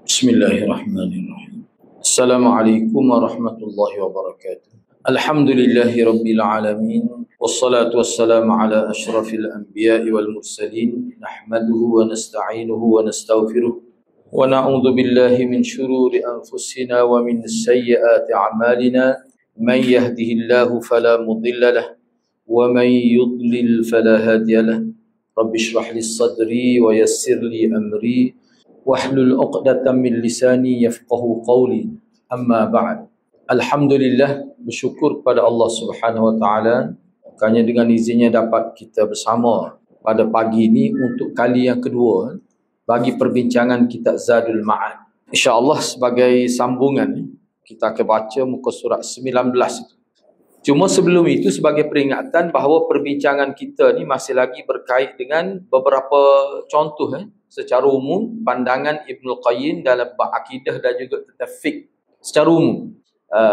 Bismillahirrahmanirrahim. Assalamualaikum warahmatullahi wabarakatuh. Alhamdulillahi rabbil alamin. Wassalatu wassalamu ala ashrafil anbiya'i wal mursalin. Nahmaduhu wa nasta'inuhu wa nastaghfiruh. Wa na'udzu billahi min shururi anfusina wa min sayyiati a'malina. Man yahdihillahu fala mudilla lahu wa man yudlil fala hadiya lahu. Rabbi shrah li sadri wa yassir li amri. Wahlul 'uqdatam min lisani yafqahu qawli. Amma ba'd. Alhamdulillah, bersyukur kepada Allah Subhanahu wa taala kerana dengan izinnya dapat kita bersama pada pagi ini untuk kali yang kedua bagi perbincangan kitab Zadul Ma'ad. Insya-Allah sebagai sambungan kita akan baca muka surat 19 itu. Cuma sebelum itu sebagai peringatan bahawa perbincangan kita ni masih lagi berkait dengan beberapa contoh secara umum pandangan Ibnul Qayyim dalam bab akidah dan juga tentang fiqh secara umum.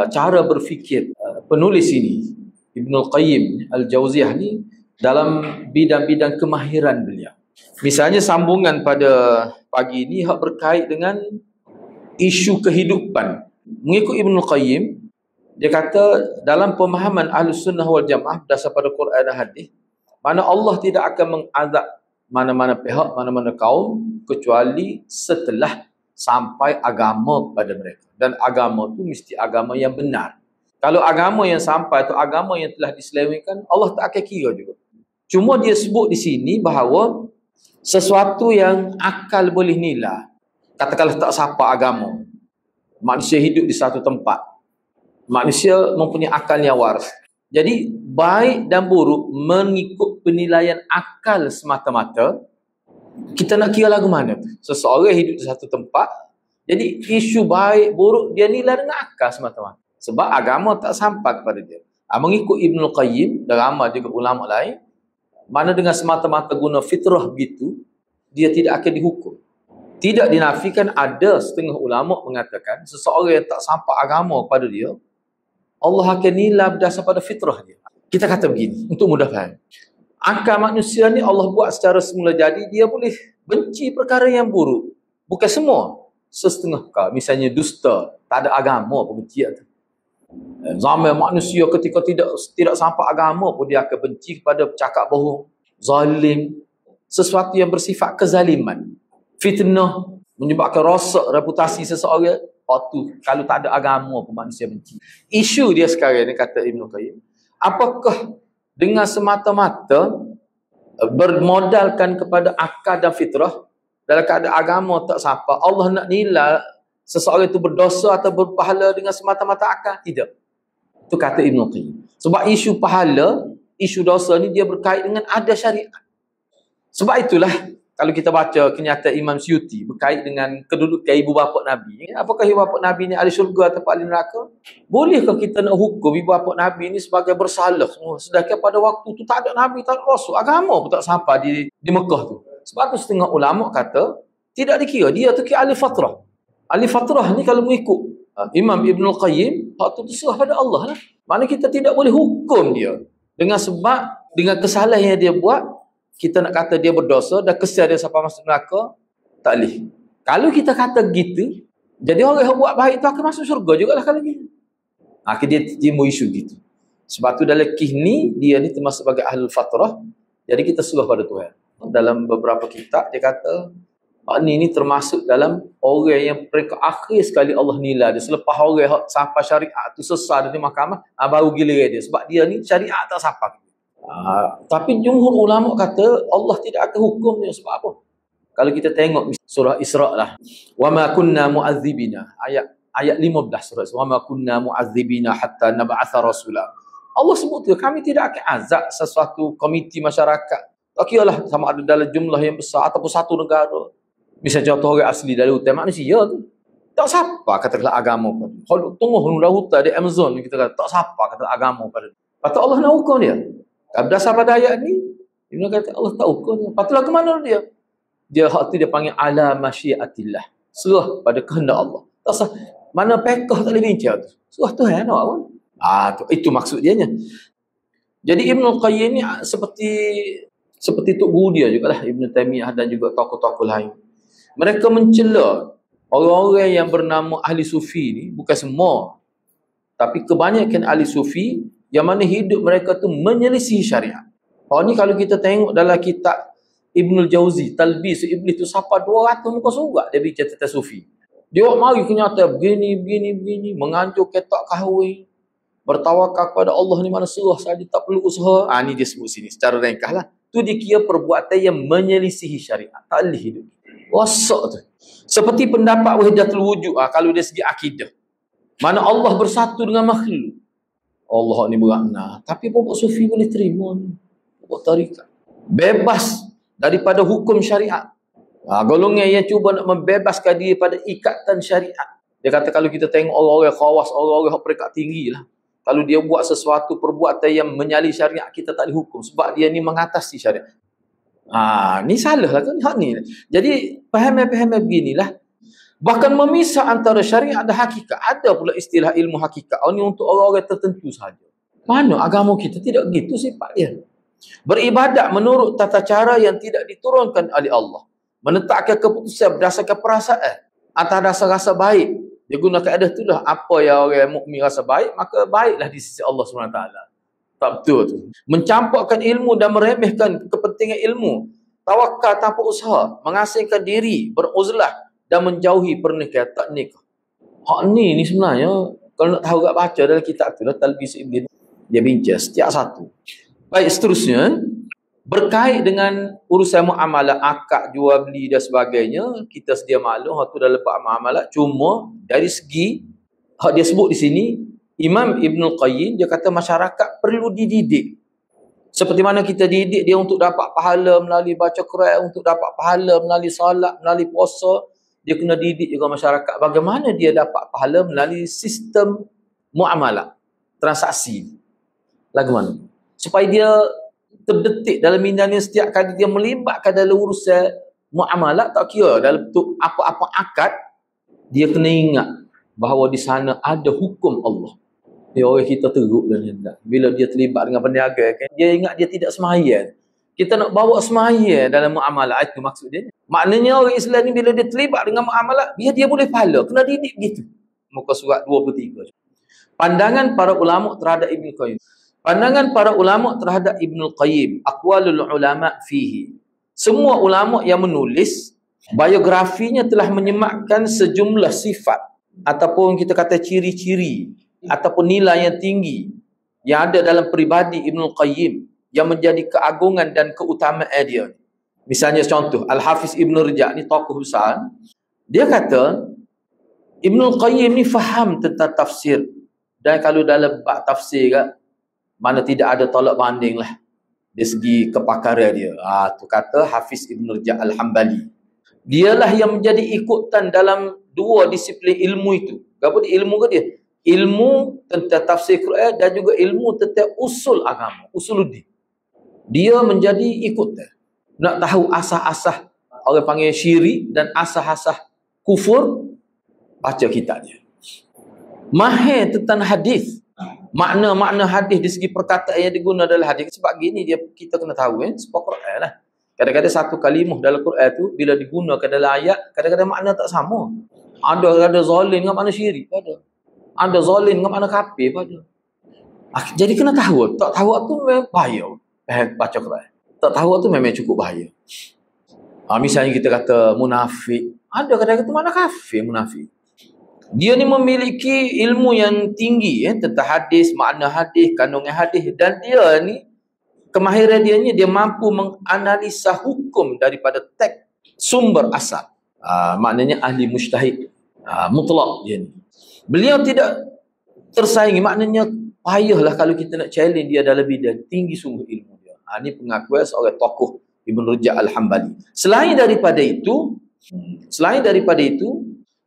Cara berfikir penulis ini Ibnul Qayyim Al-Jauziyah ni dalam bidang-bidang kemahiran beliau. Misalnya sambungan pada pagi ini hak berkait dengan isu kehidupan. Mengikut Ibnul Qayyim, dia kata dalam pemahaman Ahlus Sunnah wal Jamaah berdasar pada Quran dan Hadis, mana Allah tidak akan mengazab mana-mana pihak, mana-mana kaum kecuali setelah sampai agama kepada mereka. Dan agama tu mesti agama yang benar. Kalau agama yang sampai atau agama yang telah diselewengkan, Allah tak akan kira juga. Cuma dia sebut di sini bahawa sesuatu yang akal boleh nilai, katakanlah tak sapa agama, manusia hidup di satu tempat, manusia mempunyai akal yang waras. Jadi baik dan buruk mengikut penilaian akal semata-mata. Kita nak kira lagu mana? Seseorang hidup di satu tempat, jadi isu baik buruk dia nilai dengan akal semata-mata. Sebab agama tak sampai kepada dia. Mengikut Ibnul Qayyim dan ramai juga ulama lain, mana dengan semata-mata guna fitrah begitu, dia tidak akan dihukum. Tidak dinafikan ada setengah ulama mengatakan seseorang yang tak sampai agama kepada dia, Allah akan nilai berdasar pada fitrah dia. Kita kata begini, untuk mudah faham. Akal manusia ni Allah buat secara semula jadi, dia boleh benci perkara yang buruk. Bukan semua, sesetengah perkara. Misalnya dusta, tak ada agama pun benci tu. Zaman manusia ketika tidak sampai agama pun dia akan benci kepada cakap bohong, zalim, sesuatu yang bersifat kezaliman. Fitnah, menyebabkan rosak reputasi seseorang. Tu kalau tak ada agama pun manusia benci. Isu dia sekarang ni, kata Ibn Qayyim, apakah dengan semata-mata bermodalkan kepada akal dan fitrah dalam keadaan agama tak sapa, Allah nak nilai seseorang itu berdosa atau berpahala dengan semata-mata akal? Tidak. Itu kata Ibn Qayyim. Sebab isu pahala, isu dosa ni dia berkait dengan ada syariat. Sebab itulah kalau kita baca kenyataan Imam Suyuti berkait dengan kedudukan ibu bapa Nabi. Apakah ibu bapa Nabi ni ahli syurga atau ahli neraka? Bolehkah kita nak hukum ibu bapa Nabi ni sebagai bersalah semua? Sedangkan pada waktu tu tak ada Nabi, tak ada Rasul. Agama pun tak sampai di Mekah tu. Sebab tu setengah ulama kata, tidak dikira. Dia tu kira ahli fatrah. Ahli fatrah ni kalau mengikut Imam Ibnul Qayyim, hak tu terserah pada Allah lah. Maknanya kita tidak boleh hukum dia. Dengan sebab, dengan kesalahan yang dia buat, kita nak kata dia berdosa dan kesal dia sampai masuk neraka, tak boleh. Kalau kita kata gitu, jadi orang yang buat baik tu akan masuk syurga jugalah kalau gitu. Dia timbul isu gitu. Sebab tu dalam kihni, dia ni termasuk sebagai ahlul fatrah. Jadi kita serah pada Tuhan. Dalam beberapa kitab, dia kata, ni termasuk dalam orang yang mereka akhir sekali Allah nilai dia. Selepas orang sampai syariat tu sesat di mahkamah, baru giliran dia. Sebab dia ni syariat tak sampai. Tapi jumhur ulama kata Allah tidak akan hukum dia. Sebab apa? Kalau kita tengok surah Isra lah, wa ma kunna mu'adzibina, ayat 15 surah Isra, wa ma kunna mu'adzibina hatta nab'atha rasula. Allah sebut tu, kami tidak akan azab sesuatu komiti masyarakat, tak kiralah sama ada dalam jumlah yang besar ataupun satu negara. Misalnya contoh orang asli dari hutan manusia tu, tak siapa katakanlah agama pun. Kalau tunggu dalam hutan di Amazon, kita kata tak siapa kata agama pada dia. Patut Allah nak hukum dia. Berdasar pada ayat ni, Ibn kata Allah tak hukum dia. Patutlah ke mana dia? Dia hak tu dia panggil ala masyiatillah. Serah pada kehendak Allah. Tak sah. Mana pekah tak boleh bincang tu. Serah Tuhan nak pun. Itu maksud dia nya. Jadi Ibn Qayyim ni seperti Tok Guru dia jugalah, Ibn Taimiyah dan juga tokoh-tokoh lain. Mereka mencela Orang-orang yang bernama ahli sufi ni, bukan semua, tapi kebanyakan ahli sufi yang mana hidup mereka tu menyelisih syariat. Ni kalau kita tengok dalam kitab Ibnul Jauzi, Talbis Iblis tu sampai 200 muka surat dia bicara tentang sufi. Dia mari kenyataan begini, menganjur ketak kahwin, bertawakal kepada Allah ni mana serah saja, tak perlu usaha. Ni dia sebut sini secara ringkas lah. Tu dikira perbuatan yang menyelisihi syariat. Tak boleh hidup. Wasak tu. Seperti pendapat wahdatul wujud kalau dari segi akidah. Mana Allah bersatu dengan makhluk. Allah ni berakna. Tapi pokok sufi boleh terima ni. Pokok tarikat. Bebas daripada hukum syariat. Golongan yang cuba nak membebaskan diri pada ikatan syariat. Dia kata kalau kita tengok orang-orang khawas, orang-orang peringkat tinggi lah. Kalau dia buat sesuatu perbuatan yang menyalahi syariat, kita tak ada hukum. Sebab dia ni mengatasi syariat. Ni salah lah kan? Hak ni. Jadi, faham-faham beginilah. Bahkan memisah antara syariat dan hakikat. Ada pula istilah ilmu hakikat. Ini untuk orang-orang tertentu sahaja. Mana agama kita tidak begitu sifat dia. Beribadat menurut tata cara yang tidak diturunkan oleh Allah. Menetapkan keputusan berdasarkan perasaan. Atas dasar rasa baik. Dia guna kaedah itulah. Apa yang orang mukmin rasa baik, maka baiklah di sisi Allah SWT. Tak betul tu. Mencampurkan ilmu dan meremehkan kepentingan ilmu. Tawakal tanpa usaha. Mengasingkan diri, beruzlah dan menjauhi pernikahan, tak nikah. Hak ni sebenarnya, kalau nak tahu kat baca dalam kitab tu, Talbis Iblis, dia bincang setiap satu. Baik, seterusnya, berkait dengan urusan muamalah, akad, jual beli dan sebagainya, kita sedia maklum, hak tu dah lepas muamalah. Cuma, dari segi, hak dia sebut di sini, Imam Ibnul Qayyim, dia kata masyarakat perlu dididik. Seperti mana kita didik dia untuk dapat pahala melalui baca Quran, untuk dapat pahala melalui salat, melalui puasa. Dia kena didik juga masyarakat bagaimana dia dapat pahala melalui sistem muamalah, transaksi. Lagu mana? Supaya dia terdetik dalam minatnya setiap kali dia melibatkan dalam urusan muamalah, tak kira dalam bentuk apa-apa akad, dia kena ingat bahawa di sana ada hukum Allah. Dia orang kita teruk dan bila dia terlibat dengan perniagaan, kan, dia ingat dia tidak sembahyang. Kita nak bawa sembahyang dalam muamalah, itu maksud dia. Maknanya orang Islam ni bila dia terlibat dengan muamalah, dia boleh pahala. Kena didik begitu. Muka surat 23. Pandangan para ulama terhadap Ibnul Qayyim. Pandangan para ulama terhadap Ibnul Qayyim. Aqwalul ulama fihi. Semua ulama yang menulis, biografinya telah menyematkan sejumlah sifat ataupun kita kata ciri-ciri ataupun nilai yang tinggi yang ada dalam peribadi Ibnul Qayyim yang menjadi keagungan dan keutamaan dia. Misalnya contoh, Al-Hafiz Ibn Rajab ni tokoh besar. Dia kata, Ibnul Qayyim ni faham tentang tafsir. Dan kalau dalam bab tafsir kan, mana tidak ada tolak banding lah. Dari segi kepakaran dia. Tu kata Hafiz Ibn Rajab Al-Hambali. Dialah yang menjadi ikutan dalam dua disiplin ilmu itu. Apa dia ilmu ke dia? Ilmu tentang tafsir Quran dan juga ilmu tentang usul agama. Usuluddin. Dia menjadi ikutan. Nak tahu asah-asah orang panggil syirik dan asah-asah kufur, baca kitabnya. Mahir tentang hadis. Makna-makna hadis di segi perkataan yang digunakan dalam hadis. Sebab gini kita kena tahu sebab Quran lah. Kadang-kadang satu kalimah dalam Quran tu bila digunakan dalam ayat, kadang-kadang makna tak sama. Ada zalim dengan makna syirik pada. Ada zalim dengan makna kafir pada. Jadi kena tahu. Tak tahu tu memang bahaya. Baca Quran. Tak tahu tu memang cukup bahaya. Misalnya kita kata munafik. Ada kadang-kadang tu makna kafir munafik. Dia ni memiliki ilmu yang tinggi tentang hadis, makna hadis, kandungan hadis. Dan dia ni, kemahiran dia mampu menganalisa hukum daripada teks sumber asal. Maknanya ahli mujtahid. Mutlak dia ni. Beliau tidak tersaingi. Maknanya payahlah kalau kita nak challenge dia dalam bidang tinggi sungguh ilmu dia. Ini pengakuan seorang tokoh Ibn Rajab Al-Hambali. Selain daripada itu,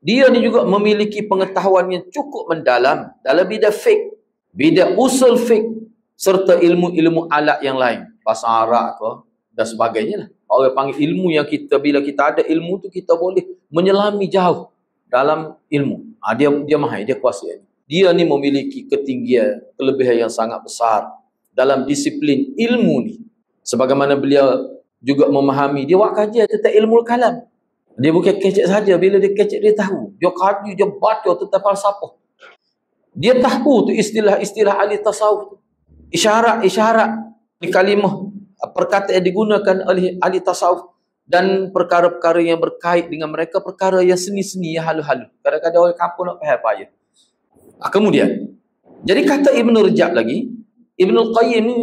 dia ni juga memiliki pengetahuan yang cukup mendalam dalam bidang fiqh, bidang usul fiqh, serta ilmu-ilmu alat yang lain. Bahasa Arab ke, dan sebagainya lah. Orang panggil ilmu yang kita, bila kita ada ilmu tu, kita boleh menyelami jauh dalam ilmu. Dia mahir, dia kuasa. Dia ni memiliki ketinggian, kelebihan yang sangat besar dalam disiplin ilmu ni. Sebagaimana beliau juga memahami, dia buat kajian tentang ilmu kalam. Dia bukan kecek saja, bila dia kecek dia tahu. Dia kaji, dia baca tentang falsafah. Dia tahu tu istilah-istilah ahli tasawuf tu. Isyarat-isyarat di kalimah perkataan yang digunakan oleh ahli tasawuf dan perkara-perkara yang berkait dengan mereka, perkara yang seni-seni, yang halu-halu. Kadang-kadang orang kampung nak faham apa aja. Kemudian, jadi kata Ibn Rajab lagi, Ibn Qayyim ni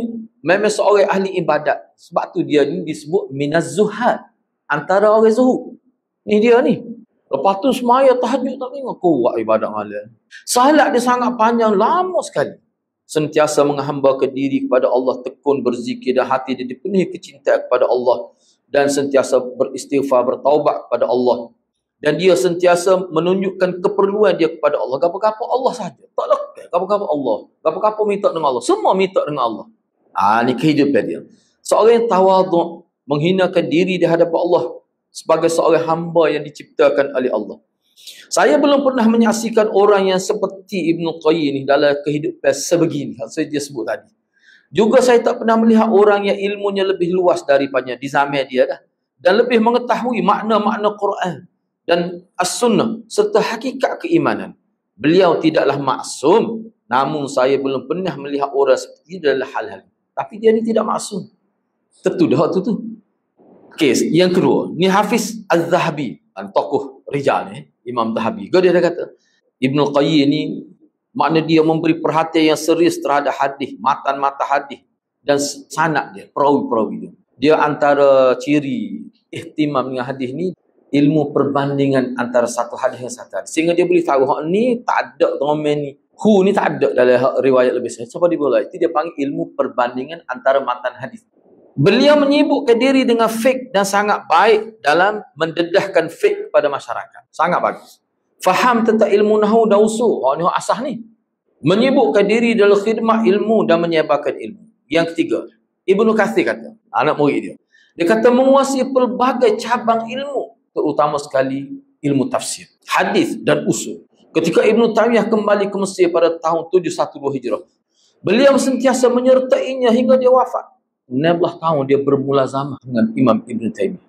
memang seorang ahli ibadat. Sebab tu dia ni disebut minaz zuhad, antara orang zuhud. Ni dia ni. Lepas tu semaya tahajud tak tengok kuat ibadat malam. Salat dia sangat panjang, lama sekali. Sentiasa menghambakan diri kepada Allah, tekun berzikir dan hati dia dipenuhi kecintaan kepada Allah dan sentiasa beristighfar, bertaubat kepada Allah. Dan dia sentiasa menunjukkan keperluan dia kepada Allah. Gapo-gapo Allah saja. Tak lekat gapo-gapo Allah. Gapo-gapo minta dengan Allah. Semua minta dengan Allah. Ni kehidupan dia. Seorang yang tawaduk, menghinakan diri di hadapan Allah sebagai seorang hamba yang diciptakan oleh Allah. Saya belum pernah menyaksikan orang yang seperti Ibn Qayyim ni dalam kehidupan sebegini. Saya dia sebut tadi. Juga saya tak pernah melihat orang yang ilmunya lebih luas daripada di zaman dia dah. Dan lebih mengetahui makna-makna Quran dan As-Sunnah serta hakikat keimanan. Beliau tidaklah maksum. Namun saya belum pernah melihat orang seperti dalam hal-hal. Tapi dia ni tidak maksum. Tentu dah tu. Kes yang kedua, ni Hafiz Az-Zahabi, tokoh rijal ni, Imam Zahabi. Dia dah kata, Ibn Qayyim ni makna dia memberi perhatian yang serius terhadap hadis, matan-matan hadis dan sanad dia, perawi-perawi dia. Dia antara ciri ihtimam dengan hadis ni ilmu perbandingan antara satu hadis dengan satu hadis. Sehingga dia boleh tahu hak ni tak ada domain ni. Hu ni tak ada dalam riwayat lebih sahih. Siapa dia boleh? Itu dia panggil ilmu perbandingan antara matan hadis. Beliau menyibukkan diri dengan fiqh dan sangat baik dalam mendedahkan fiqh kepada masyarakat. Sangat bagus. Faham tentang ilmu nahwu dan usul. Ni asas ni. Menyibukkan diri dalam khidmat ilmu dan menyebarkan ilmu. Yang ketiga, Ibnu Katsir kata, anak murid dia. Dia kata menguasai pelbagai cabang ilmu, terutama sekali ilmu tafsir, hadis dan usul. Ketika Ibnu Taimiyah kembali ke Mesir pada tahun 712 Hijrah, beliau sentiasa menyertainya hingga dia wafat. 16 tahun dia bermulazamah dengan Imam Ibn Taimiyah.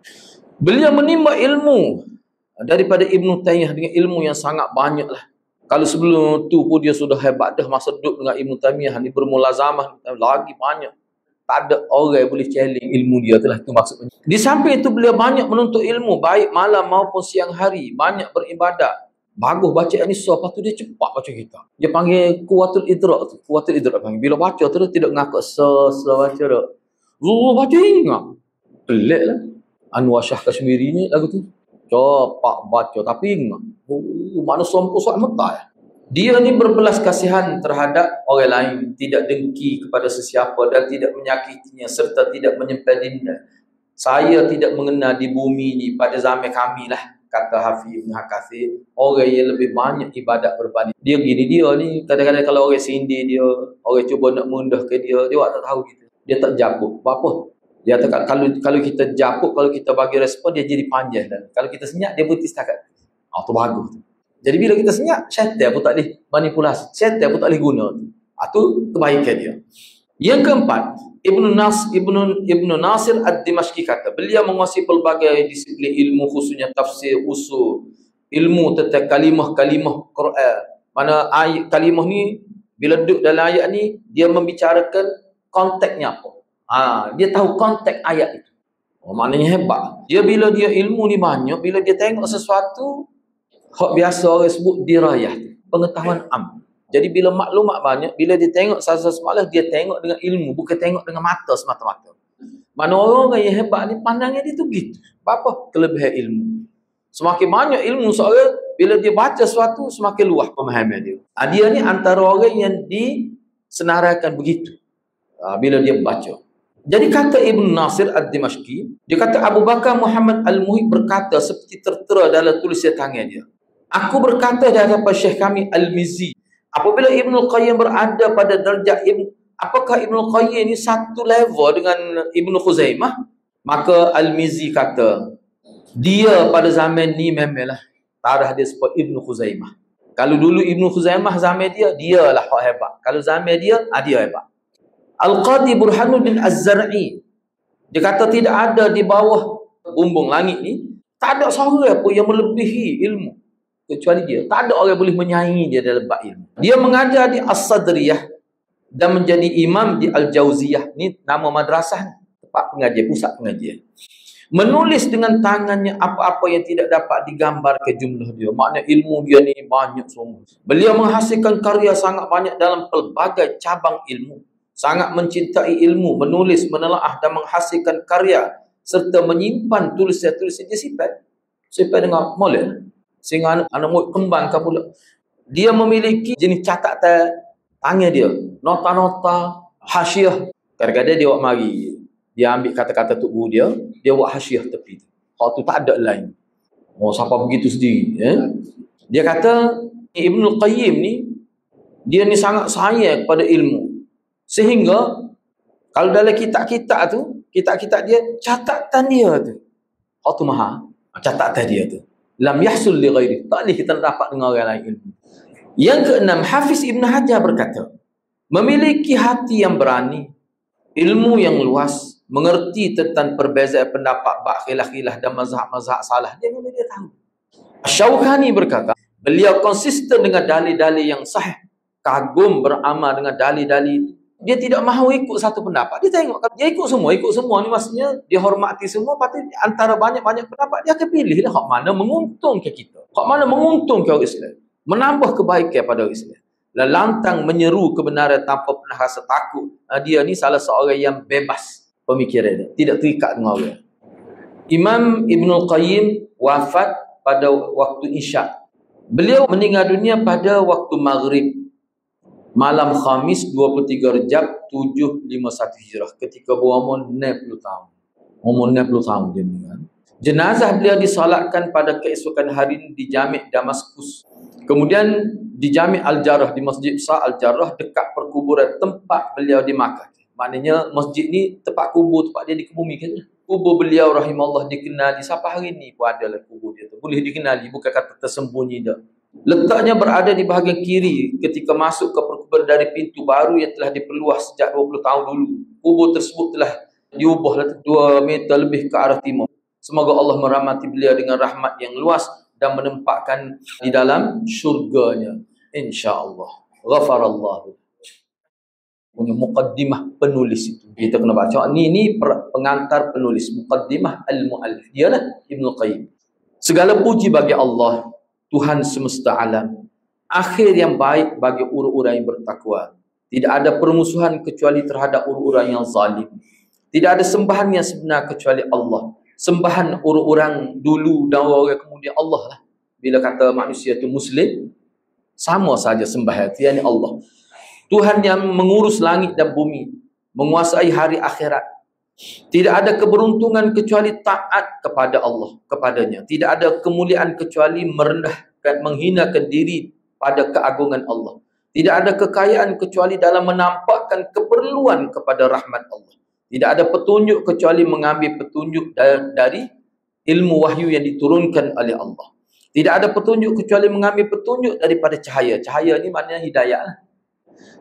Beliau menimba ilmu daripada Ibn Taimiyah dengan ilmu yang sangat banyak lah. Kalau sebelum tu pun dia sudah hebat dah masa duduk dengan Ibn Taimiyah ni bermulazamah lagi banyak. Tak ada orang yang boleh challenge ilmu dia tu lah, itu maksudnya. Di samping itu beliau banyak menuntut ilmu baik malam maupun siang hari, banyak beribadat. Bagus bacaan ni lepas tu dia cepat baca kitab. Dia panggil kuwatul idrak tu. Kuwatul idrak panggil. Bila baca tu dia tidak ngakak baca dah. Baca ingat. Pelik lah. Anwar Shah Kashmiri ni lagu tu. Cepat baca tapi ingat. Mana sompu suat mata ya. Dia ni berbelas kasihan terhadap orang lain, tidak dengki kepada sesiapa dan tidak menyakitinya serta tidak menyimpan dendam. Saya tidak mengenal di bumi ni pada zaman kami lah, kata Hafiz Ibn Katsir, orang yang lebih banyak ibadat berbanding. Dia gini, dia ni kadang-kadang kalau orang sindir dia, orang cuba nak mendahkan dia tak tahu gitu. Dia tak japuk. Apa? Dia tak, kalau kita japuk, kalau kita bagi respon, dia jadi panjang. Dan kalau kita senyap, dia berhenti setakat. Tu bagus. Jadi bila kita senyap, syaitan pun tak boleh manipulasi. Syaitan pun tak boleh guna. Itu kebaikan dia. Yang keempat, Ibnu Nasir Ad-Dimashqi kata, beliau menguasai pelbagai disiplin ilmu khususnya tafsir, usul, ilmu tentang kalimah-kalimah Quran. Mana ayat kalimah ni, bila duduk dalam ayat ni, dia membicarakan konteksnya apa. Dia tahu konteks ayat itu. Maknanya hebat. Bila dia ilmu ni banyak, bila dia tengok sesuatu, hak biasa orang sebut dirayah, pengetahuan am. Jadi bila maklumat banyak, bila dia tengok sesuatu malah dia tengok dengan ilmu, bukan tengok dengan mata semata-mata. Mana orang yang hebat ni pandangnya dia tu gitu. Apa kelebihan ilmu? Semakin banyak ilmu seorang, bila dia baca sesuatu semakin luas pemahaman dia. Dia ni antara orang yang disenaraikan begitu. Bila dia baca. Jadi kata Ibn Nasir Ad-Dimashqi, dia kata Abu Bakar Muhammad Al-Muhib berkata seperti tertera dalam tulisan tangan dia. Aku berkata di hadapan Syekh kami Al-Mizzi, apabila Ibn Qayyim berada pada darjah apakah Ibn Qayyim ini satu level dengan Ibn Khuzaimah? Maka Al-Mizzi kata, dia pada zaman ni memanglah tarah dia seperti Ibn Khuzaimah. Kalau dulu Ibn Khuzaimah zaman dia lah hebat. Kalau zaman dia hebat. Al-Qadi Burhanuddin Az-Zar'i, dia kata tidak ada di bawah bumbung langit ni Tak ada seorang pun yang melebihi ilmu kecuali dia. Tak ada orang boleh menyaingi dia dalam bab ilmu. Dia mengajar di As-Sadriyah dan menjadi imam di Al-Jauziyah. Ni nama madrasah ni, tempat pengajian, pusat pengajian. Menulis dengan tangannya apa-apa yang tidak dapat digambar ke jumlah dia. Makna ilmu dia ni banyak semua. Beliau menghasilkan karya sangat banyak dalam pelbagai cabang ilmu. Sangat mencintai ilmu, menulis, menelaah dan menghasilkan karya serta menyimpan tulisan-tulisan dia simpan dengan molek. Sehingga anak murid kembangkan pula. Dia memiliki jenis catatan tangan dia, nota-nota, hasyiah. Kadang-kadang dia buat mari, dia ambil kata-kata tok guru dia buat hasyiah tepi. Hak tu tak ada lain. Oh, siapa begitu sendiri, Dia kata Ibnul Qayyim ni, dia ni sangat sayang kepada ilmu. Sehingga kalau dalam kitab-kitab tu, kitab-kitab dia, catatan dia tu, hak tu mahal. Catatan dia tu lam yahsul li ghairi, tak boleh kita dapat dengan orang lain ilmu. Yang keenam, Hafiz Ibn Hajar berkata, memiliki hati yang berani, ilmu yang luas, mengerti tentang perbezaan pendapat, bab khilaf-khilaf dan mazhab-mazhab salah. Dia memang dia tahu. Syaukhani berkata, beliau konsisten dengan dalil-dalil yang sahih, kagum beramal dengan dalil-dalil itu. Dia tidak mahu ikut satu pendapat. Dia tengok, dia ikut semua ni maksudnya dia hormati semua, pasti antara banyak-banyak pendapat dia akan pilih hak mana menguntungkan kita, hak mana menguntungkan orang Islam, menambah kebaikan pada orang Islam. Lantang menyeru kebenaran tanpa pernah rasa takut. Dia ni salah seorang yang bebas pemikiran dia, tidak terikat dengan orang. Imam Ibnul Qayyim wafat pada waktu Isyak. Beliau meninggal dunia pada waktu Maghrib, malam Khamis 23 Rejab 751 Hijrah, ketika berumur 60 tahun. Umur 60 tahun dia meninggal. Jenazah beliau disolatkan pada keesokan hari di Jami' Damaskus. Kemudian di Jami' Al-Jarrah, di Masjid Besar Al-Jarrah, dekat perkuburan tempat beliau di Makkah. Maknanya masjid ni tempat kubur, tempat dia dikebumikan. Kubur beliau rahimahullah dikenali sampai hari ni pun ada lah kubur dia tu. Boleh dikenali, bukan kata tersembunyi dah. Letaknya berada di bahagian kiri ketika masuk ke perkuburan dari pintu baru yang telah diperluas sejak 20 tahun dulu. Kubur tersebut telah diubah 2 meter lebih ke arah timur. Semoga Allah merahmati beliau dengan rahmat yang luas dan menempatkan di dalam syurganya, insya-Allah. Ghafarallahu. Punya muqaddimah penulis itu. Kita kena baca. Ni pengantar penulis, muqaddimah al-muallif. Dialah Ibnu Qayyim. Segala puji bagi Allah, Tuhan semesta alam, akhir yang baik bagi orang-orang yang bertakwa. Tidak ada permusuhan kecuali terhadap orang-orang yang zalim. Tidak ada sembahan yang sebenar kecuali Allah. Sembahan orang-orang dulu dan orang kemudian Allah lah. Bila kata manusia itu Muslim, sama saja sembahan itu, yakni Allah. Tuhan yang mengurus langit dan bumi, menguasai hari akhirat. Tidak ada keberuntungan kecuali taat kepada Allah, kepadanya. Tidak ada kemuliaan kecuali merendahkan, menghinakan diri pada keagungan Allah. Tidak ada kekayaan kecuali dalam menampakkan keperluan kepada rahmat Allah. Tidak ada petunjuk kecuali mengambil petunjuk dari ilmu wahyu yang diturunkan oleh Allah. Tidak ada petunjuk kecuali mengambil petunjuk daripada cahaya. Cahaya ni maknanya hidayah.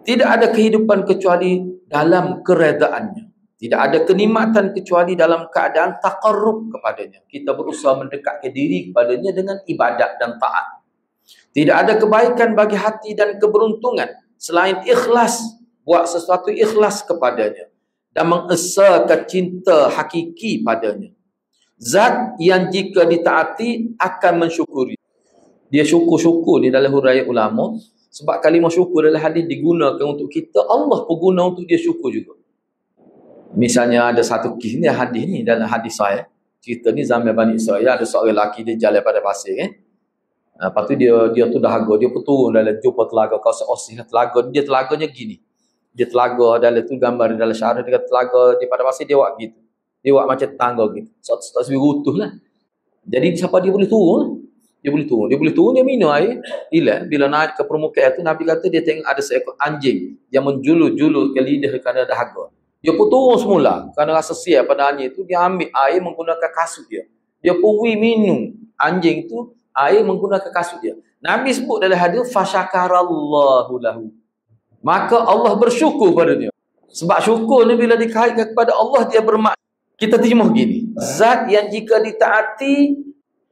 Tidak ada kehidupan kecuali dalam keredaannya. Tidak ada kenikmatan kecuali dalam keadaan taqarrub kepadanya. Kita berusaha mendekatkan diri kepadanya dengan ibadat dan taat. Tidak ada kebaikan bagi hati dan keberuntungan selain ikhlas, buat sesuatu ikhlas kepadanya dan mengesahkan cinta hakiki padanya. Zat yang jika ditaati akan mensyukuri. Dia syukur-syukur ni dalam huraian ulama, sebab kalimah syukur dalam hadis digunakan untuk kita, Allah pun guna untuk dia syukur juga. Misalnya ada satu kisah ni, hadis ni dalam hadis saya, cerita ni zaman Bani Israel, ada seorang lelaki dia jalan pada pasir kan. Lepas tu dia tu dahaga, dia pun turun dalam jumpa telaga, kawasan Osih telaga, dia telaganya gini. Dia telaga dalam tu gambar dalam syarah dia telaga di pada pasir dia buat gitu. Dia buat macam tangga gitu. Tak sebi rutuh lah. Jadi siapa dia boleh turun? Dia boleh turun, dia minum air. Bila naik ke permukaan tu, Nabi kata dia tengok ada seekor anjing yang menjulur-julur ke lidah kerana dahaga. Dia pun turun semula kerana rasa siap pada anjing itu. Dia ambil air menggunakan kasut dia. Dia pun minum anjing itu air menggunakan kasut dia. Nabi sebut dalam hadis fasyakarallahu lahu. Maka Allah bersyukur pada dia. Sebab syukur ni bila dikaitkan kepada Allah, dia bermakna, kita terjemah gini, zat yang jika ditaati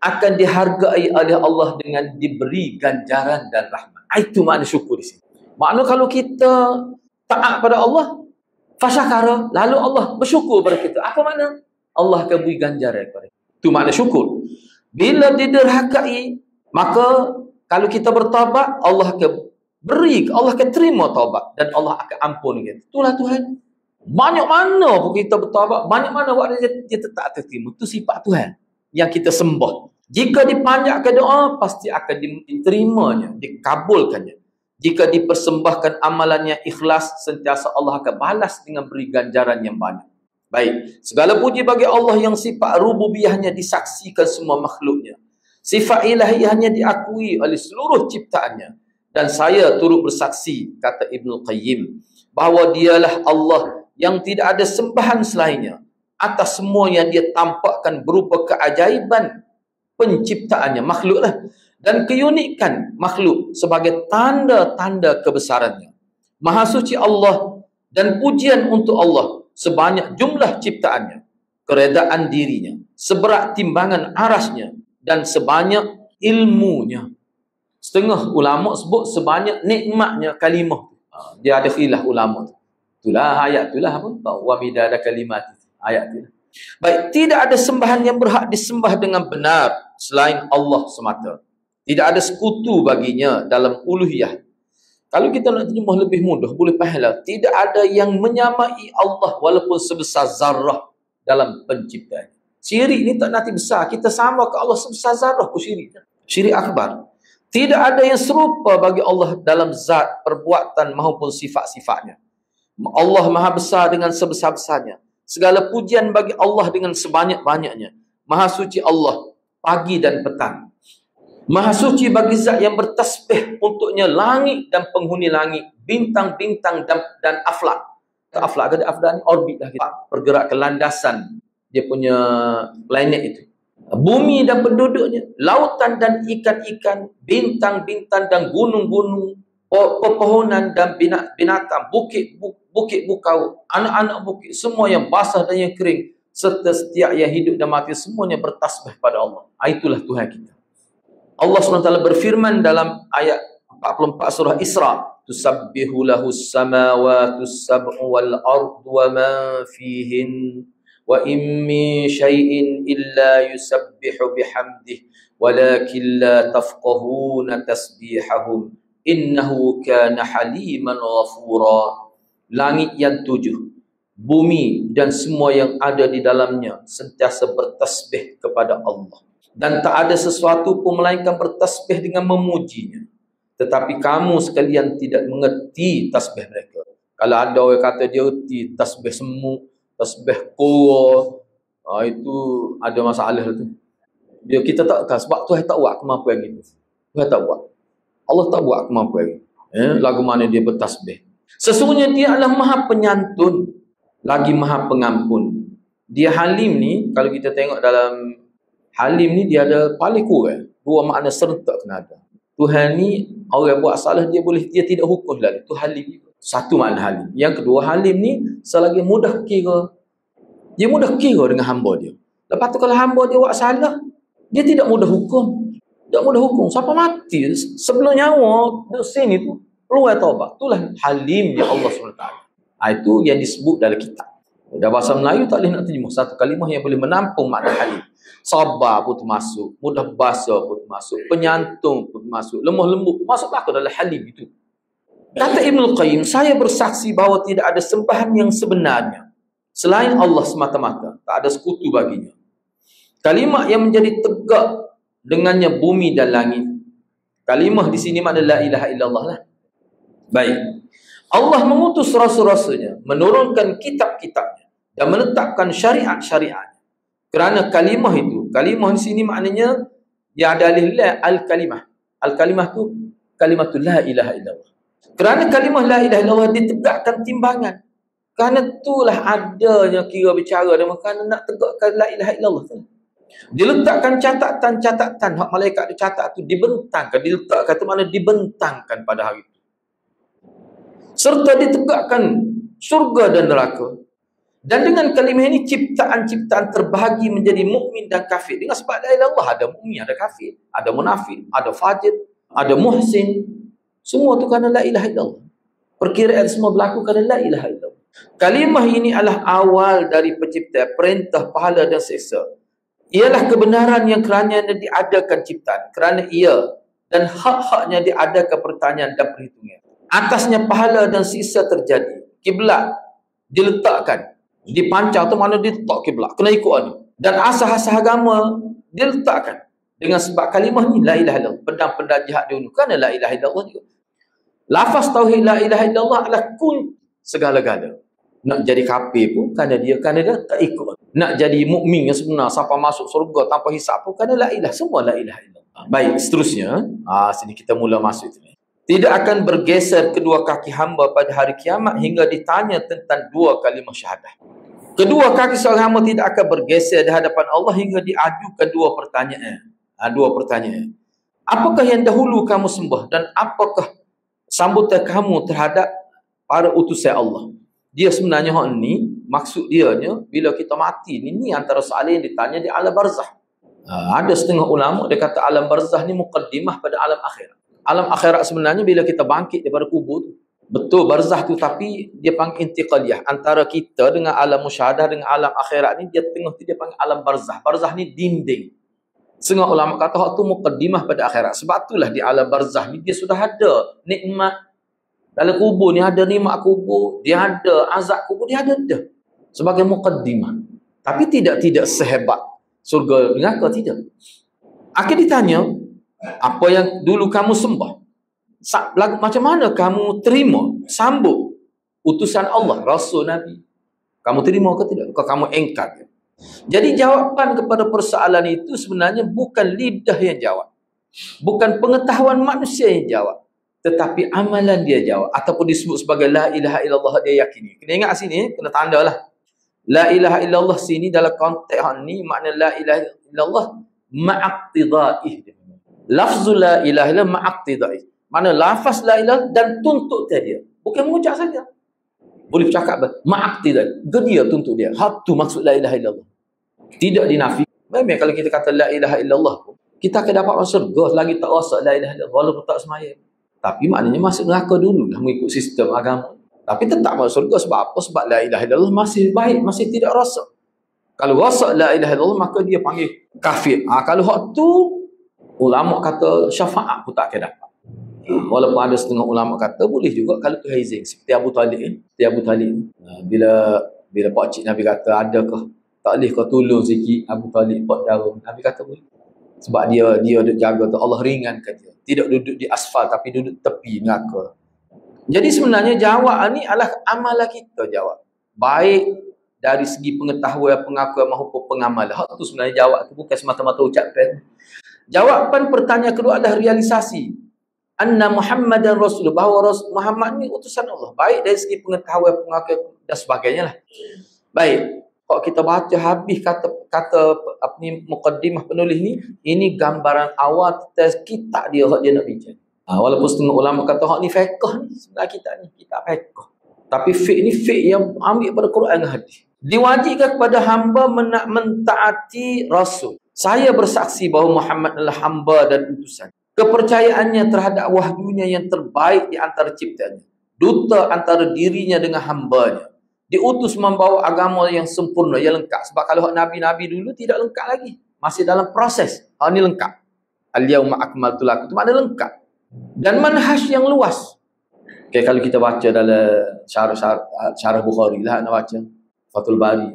akan dihargai oleh Allah dengan diberi ganjaran dan rahmat. Itu makna syukur di sini. Makna kalau kita taat pada Allah, fasyakara, lalu Allah bersyukur pada kita. Apa makna? Allah akan beri ganjaran kepada kita. Itu makna syukur. Bila diderhakai, maka kalau kita bertaubat, Allah akan beri, Allah akan terima taubat dan Allah akan ampun kita. Itulah Tuhan. Banyak mana pun kita bertaubat, banyak mana waktu dia tetap terima. Itu sifat Tuhan yang kita sembah. Jika dipanjatkan doa, pasti akan diterimanya, dikabulkannya. Jika dipersembahkan amalannya ikhlas, sentiasa Allah akan balas dengan beri ganjaran yang banyak. Baik, segala puji bagi Allah yang sifat rububiyahnya disaksikan semua makhluknya. Sifat ilahiyahnya diakui oleh seluruh ciptaannya. Dan saya turut bersaksi, kata Ibnul Qayyim, bahawa dialah Allah yang tidak ada sembahan selainnya atas semua yang dia tampakkan berupa keajaiban penciptaannya, makhluklah, dan keunikan makhluk sebagai tanda-tanda kebesarannya. Maha suci Allah dan pujian untuk Allah sebanyak jumlah ciptaannya, keredaan dirinya, seberat timbangan arasnya, dan sebanyak ilmunya. Setengah ulama sebut sebanyak nikmatnya kalimah. Dia ada khilaf ulama. Itulah ayat itulah apa? Wa midada kalimat. Ayat itu. Baik, tidak ada sembahan yang berhak disembah dengan benar selain Allah semata. Tidak ada sekutu baginya dalam uluhiyah. Kalau kita nak terjemah lebih mudah, boleh pahala. Tidak ada yang menyamai Allah walaupun sebesar zarrah dalam penciptaan. Syirik ni tak nanti besar. Kita sama ke Allah sebesar zarrah pun syirik. Syirik akbar. Tidak ada yang serupa bagi Allah dalam zat, perbuatan maupun sifat-sifatnya. Allah Maha Besar dengan sebesar-besarnya. Segala pujian bagi Allah dengan sebanyak-banyaknya. Maha suci Allah pagi dan petang. Maha suci bagi zat yang bertasbih untuknya langit dan penghuni langit, bintang-bintang dan aflak. Aflak ada aflak ni orbit lah kita. Bergerak ke landasan dia punya planet itu. Bumi dan penduduknya, lautan dan ikan-ikan, bintang-bintang dan gunung-gunung, pepohonan dan binatang, bukit bukau, anak-anak bukit, semua yang basah dan yang kering, serta setiap yang hidup dan mati, semuanya bertasbih pada Allah. Itulah Tuhan kita. Allah SWT berfirman dalam ayat 44 surah Isra, tusabbihu lahus samawati sab'u wal ardu wa ma fihin wa in min syai'in illa yusabbihu bihamdih walakin la tafqahuna tasbihahum innahu kana haliman ghafura. Langit yang 7, bumi dan semua yang ada di dalamnya sentiasa bertasbih kepada Allah. Dan tak ada sesuatu pun melainkan bertasbih dengan memujinya. Tetapi kamu sekalian tidak mengerti tasbih mereka. Kalau ada orang kata dia erti tasbih semut, tasbih kora, itu ada masalah tu. Kita tak tahu sebab Tuhan tak buat kemampuan gitu. Tuhan tak buat. Allah tak buat kemampuan gitu. Lagu mana dia bertasbih. Sesungguhnya dia adalah Maha Penyantun lagi Maha Pengampun. Dia Halim ni, kalau kita tengok dalam Halim ni, dia ada paling kurang 2 makna serentak kena ada. Tuhan ni, orang buat salah dia tidak hukum lalu. Itu Halim. Satu makna Halim. Yang kedua, Halim ni selagi mudah kira. Dia mudah kira dengan hamba dia. Lepas tu kalau hamba dia buat salah, dia tidak mudah hukum. Tidak mudah hukum. Siapa mati sebelum nyawa di sini tu keluar taubat. Itulah Halimnya Allah SWT. Itu yang disebut dalam kitab. Dalam bahasa Melayu tak boleh nak terjemah satu kalimah yang boleh menampung makna Halim. Sabar pun termasuk, mudah bahasa pun termasuk, penyantun pun termasuk, lemah lembut pun masuk ke dalam Halim itu. Kata Ibnul Qayyim, saya bersaksi bahawa tidak ada sembahan yang sebenarnya selain Allah semata-mata. Tak ada sekutu baginya. Kalimah yang menjadi tegak dengannya bumi dan langit. Kalimah di sini makna la ilaha illallah lah. Baik. Allah mengutus rasul-rasulnya, menurunkan kitab-kitabnya dan menetapkan syariat-syariatnya. Kerana kalimah itu, kalimah di sini maknanya yang ada alif lam al-kalimah. Al-kalimah tu kalimatul la ilaha illallah. Kerana kalimah la ilaha illallah ditegakkan timbangan. Kerana itulah adanya kira bicara dan kerana nak tegakkan la ilaha illallah tu. Diletakkan catatan-catatan hak malaikat dicatat tu dibentangkan, diletakkan tu makna dibentangkan pada hari itu. Serta ditegakkan syurga dan neraka. Dan dengan kalimah ini ciptaan-ciptaan terbahagi menjadi mukmin dan kafir. Dengan sebab la ilaha illallah ada mukmin, ada kafir, ada munafik, ada fajir, ada muhsin. Semua tu kerana la ilaha illallah. Perkiraan semua berlaku kerana la ilaha illallah. Kalimah ini adalah awal dari pencipta, perintah, pahala dan seksa. Ialah kebenaran yang kerananya diadakan ciptaan, kerana ia dan hak-haknya diadakan pertanyaan dan perhitungan. Atasnya pahala dan siksa terjadi. Kiblat diletakkan, dipancang tu mana diletak kiblat, kena ikut ni. Dan asas-asas agama diletakkan dengan sebab kalimah ni la ilaha illallah. Pedang-pedang jihad dulu kerana la ilaha illallah juga. Lafaz tauhid la ilaha illallah adalah kunci segala-gala. Nak jadi kafir pun kerana dia tak ikut. Nak jadi mukmin yang sebenar sampai masuk surga tanpa hisab pun kerana la ilaha, semua la ilaha illallah. Baik, seterusnya, sini kita mula masuk itu. Tidak akan bergeser kedua kaki hamba pada hari kiamat hingga ditanya tentang dua kalimah syahadah. Kedua kaki seorang hamba tidak akan bergeser di hadapan Allah hingga diajukan dua pertanyaan. Dua pertanyaan. Apakah yang dahulu kamu sembah dan apakah sambutan kamu terhadap para utusan Allah? Dia sebenarnya hak ni, maksud dia bila kita mati ni antara soalan yang ditanya di alam barzah. Ada setengah ulama dia kata alam barzah ni muqaddimah pada alam akhirat. Alam akhirat sebenarnya bila kita bangkit daripada kubur tu. Betul barzah tu, tapi dia panggil intiqaliyah. Antara kita dengan alam musyahadah dengan alam akhirat ni, dia tengah tu dia panggil alam barzah. Barzah ni dinding. Setengah ulama kata hak tu muqaddimah pada akhirat. Sebab itulah di alam barzah ni dia sudah ada nikmat. Dalam kubur ni ada nikmat kubur, dia ada azab kubur, dia ada dah. Sebagai muqaddimah. Tapi tidak sehebat surga neraka, tidak. Akhir ditanya, apa yang dulu kamu sembah? Macam mana kamu terima, sambut utusan Allah, Rasul Nabi? Kamu terima ke tidak? Atau kamu engkar? Jadi jawapan kepada persoalan itu sebenarnya bukan lidah yang jawab. Bukan pengetahuan manusia yang jawab. Tetapi amalan dia jawab. Ataupun disebut sebagai la ilaha illallah, dia yakini. Kena ingat sini, kena tanda lah. La ilaha illallah sini dalam konteks ni, makna la ilaha illallah ma'aqtidaih. Lafzul la ilaha illallah ma'aqtidaih. Mana lafaz la ilaha dan tuntut dia. Bukan mengucap saja. Boleh bercakap ma'aqtidaih. Dia tuntut dia. Hak tu maksud la ilaha illallah. Tidak dinafi. Memang kalau kita kata la ilaha illallah, kita akan dapat masuk surga selagi tak rasa la ilaha illallah, walaupun tak semayang. Tapi maknanya masuk neraka dulu lah mengikut sistem agama. Tapi tetap masuk surga sebab apa? Sebab la ilaha illallah masih baik, masih tidak rasa. Kalau rasa la ilaha illallah, maka dia panggil kafir. Kalau hak tu, ulama kata syafaat pun tak akan dapat. Walaupun ada setengah ulama kata boleh juga kalau tu haizing. Seperti Abu Talib. Bila pakcik Nabi kata, adakah tak boleh kau tolong sikit Abu Talib pak darah? Nabi kata boleh. Sebab dia jaga tu, Allah ringankan dia. Tidak duduk di asfal tapi duduk tepi neraka. Jadi sebenarnya jawab ni adalah amalan kita jawab. Baik dari segi pengetahuan, pengakuan maupun pengamalan. Hak tu sebenarnya jawab tu bukan semata-mata ucapan. Jawapan pertanyaan kedua adalah realisasi. Anna Muhammadan Rasul, bahawa Muhammad ni utusan Allah. Baik dari segi pengetahuan, pengakuan dan sebagainya lah. Baik. Kalau kita baca habis kata apa ni muqaddimah penulis ni, ini gambaran awal tentang kitab dia hak dia nak bincang. Walaupun setengah ulama kata hak ni fiqh ni, sebenarnya kitab fiqh. Tapi fiqh ni fiqh yang ambil pada Quran dan hadis. Diwajibkan kepada hamba mentaati Rasul. Saya bersaksi bahawa Muhammad adalah hamba dan utusan. Kepercayaannya terhadap wahyunya yang terbaik di antara ciptaannya. Duta antara dirinya dengan hambanya. Diutus membawa agama yang sempurna, yang lengkap. Sebab kalau hak Nabi-Nabi dulu tidak lengkap lagi. Masih dalam proses. Hak ni lengkap. Al-yawma akmaltu lakum. Itu makna lengkap. Dan manhaj yang luas. Okay, kalau kita baca dalam syarah Bukhari lah, nak baca Fathul Bari.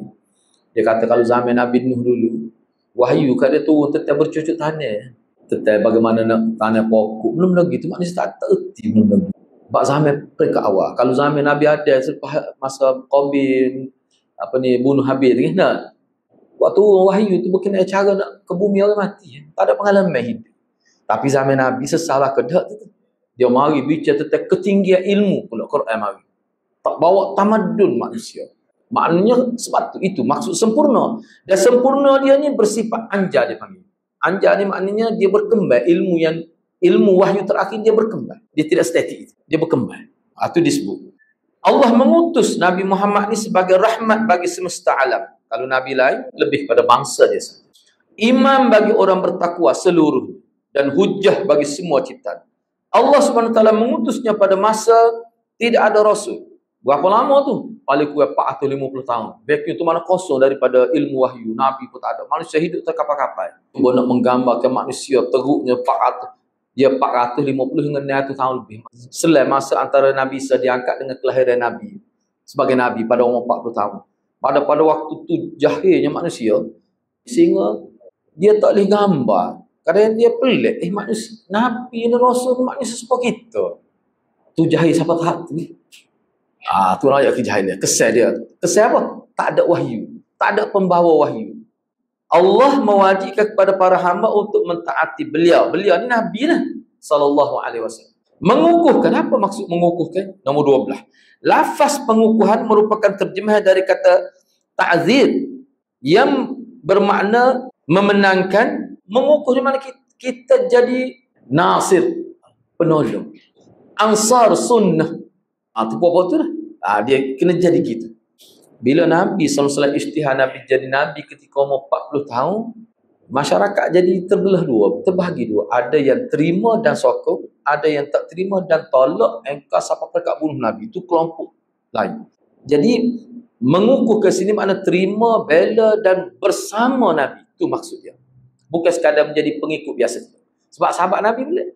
Dia kata kalau zaman Nabi Nuh dulu, wahyu kat dia turun tentang bercucuk tanah. Tentang bagaimana nak tanah pokok. Belum lagi. Itu maknanya tak erti belum lagi. Sebab zaman mereka awal. Kalau zaman Nabi ada selepas masa Qabil bunuh Habil ni, waktu wahyu tu bukan cara nak ke bumi orang mati. Tak ada pengalaman hidup. Tapi zaman Nabi sesalah kedak tu. Dia mari bicara tentang ketinggian ilmu pula Quran mari. Tak bawa tamadun manusia. Maknanya sebab itu maksud sempurna. Dan sempurna dia ni bersifat anja dia panggil. Anja ni maknanya dia berkembang ilmu wahyu terakhir dia berkembang. Dia tidak statik. Dia berkembang. Itu disebut. Allah mengutus Nabi Muhammad ni sebagai rahmat bagi semesta alam. Kalau Nabi lain, lebih pada bangsa dia saja. Imam bagi orang bertakwa seluruh dan hujjah bagi semua ciptaan. Allah SWT mengutusnya pada masa tidak ada Rasul. Berapa lama tu? Paling kurang 450 tahun. Vacuum tu mana kosong daripada ilmu wahyu. Nabi pun tak ada. Manusia hidup terkapal-kapal. Cuba nak menggambarkan manusia teruknya 400. Dia 450 hingga 900 tahun lebih. Selain masa antara Nabi Isa diangkat dengan kelahiran Nabi. Sebagai Nabi pada umur 40 tahun. Pada waktu tu jahilnya manusia. Sehingga dia tak boleh gambar. Kadang dia pelik. Manusia, Nabi dan Rasul manusia seperti kita. Tu jahil siapa tak tu. Tu rakyat kejahilan. Kesal dia. Kesal apa? Tak ada wahyu. Tak ada pembawa wahyu. Allah mewajibkan kepada para hamba untuk mentaati beliau. Beliau ni Nabi lah. Sallallahu alaihi wasallam. Mengukuhkan. Apa maksud mengukuhkan? Nombor 12. Lafaz pengukuhan merupakan terjemahan dari kata ta'zir. Yang bermakna memenangkan. Mengukuh di mana kita jadi nasir. Penolong. Ansar sunnah. Tu apa tu lah. Dia kena jadi gitu. Bila Nabi SAW isytihar Nabi jadi Nabi ketika umur 40 tahun, masyarakat jadi terbelah dua, terbahagi dua. Ada yang terima dan sokong, ada yang tak terima dan tolak, engkau siapa perkat bunuh Nabi. Itu kelompok lain. Jadi, mengukuh ke sini makna terima, bela dan bersama Nabi. Itu maksudnya. Bukan sekadar menjadi pengikut biasa. Sebab sahabat Nabi boleh.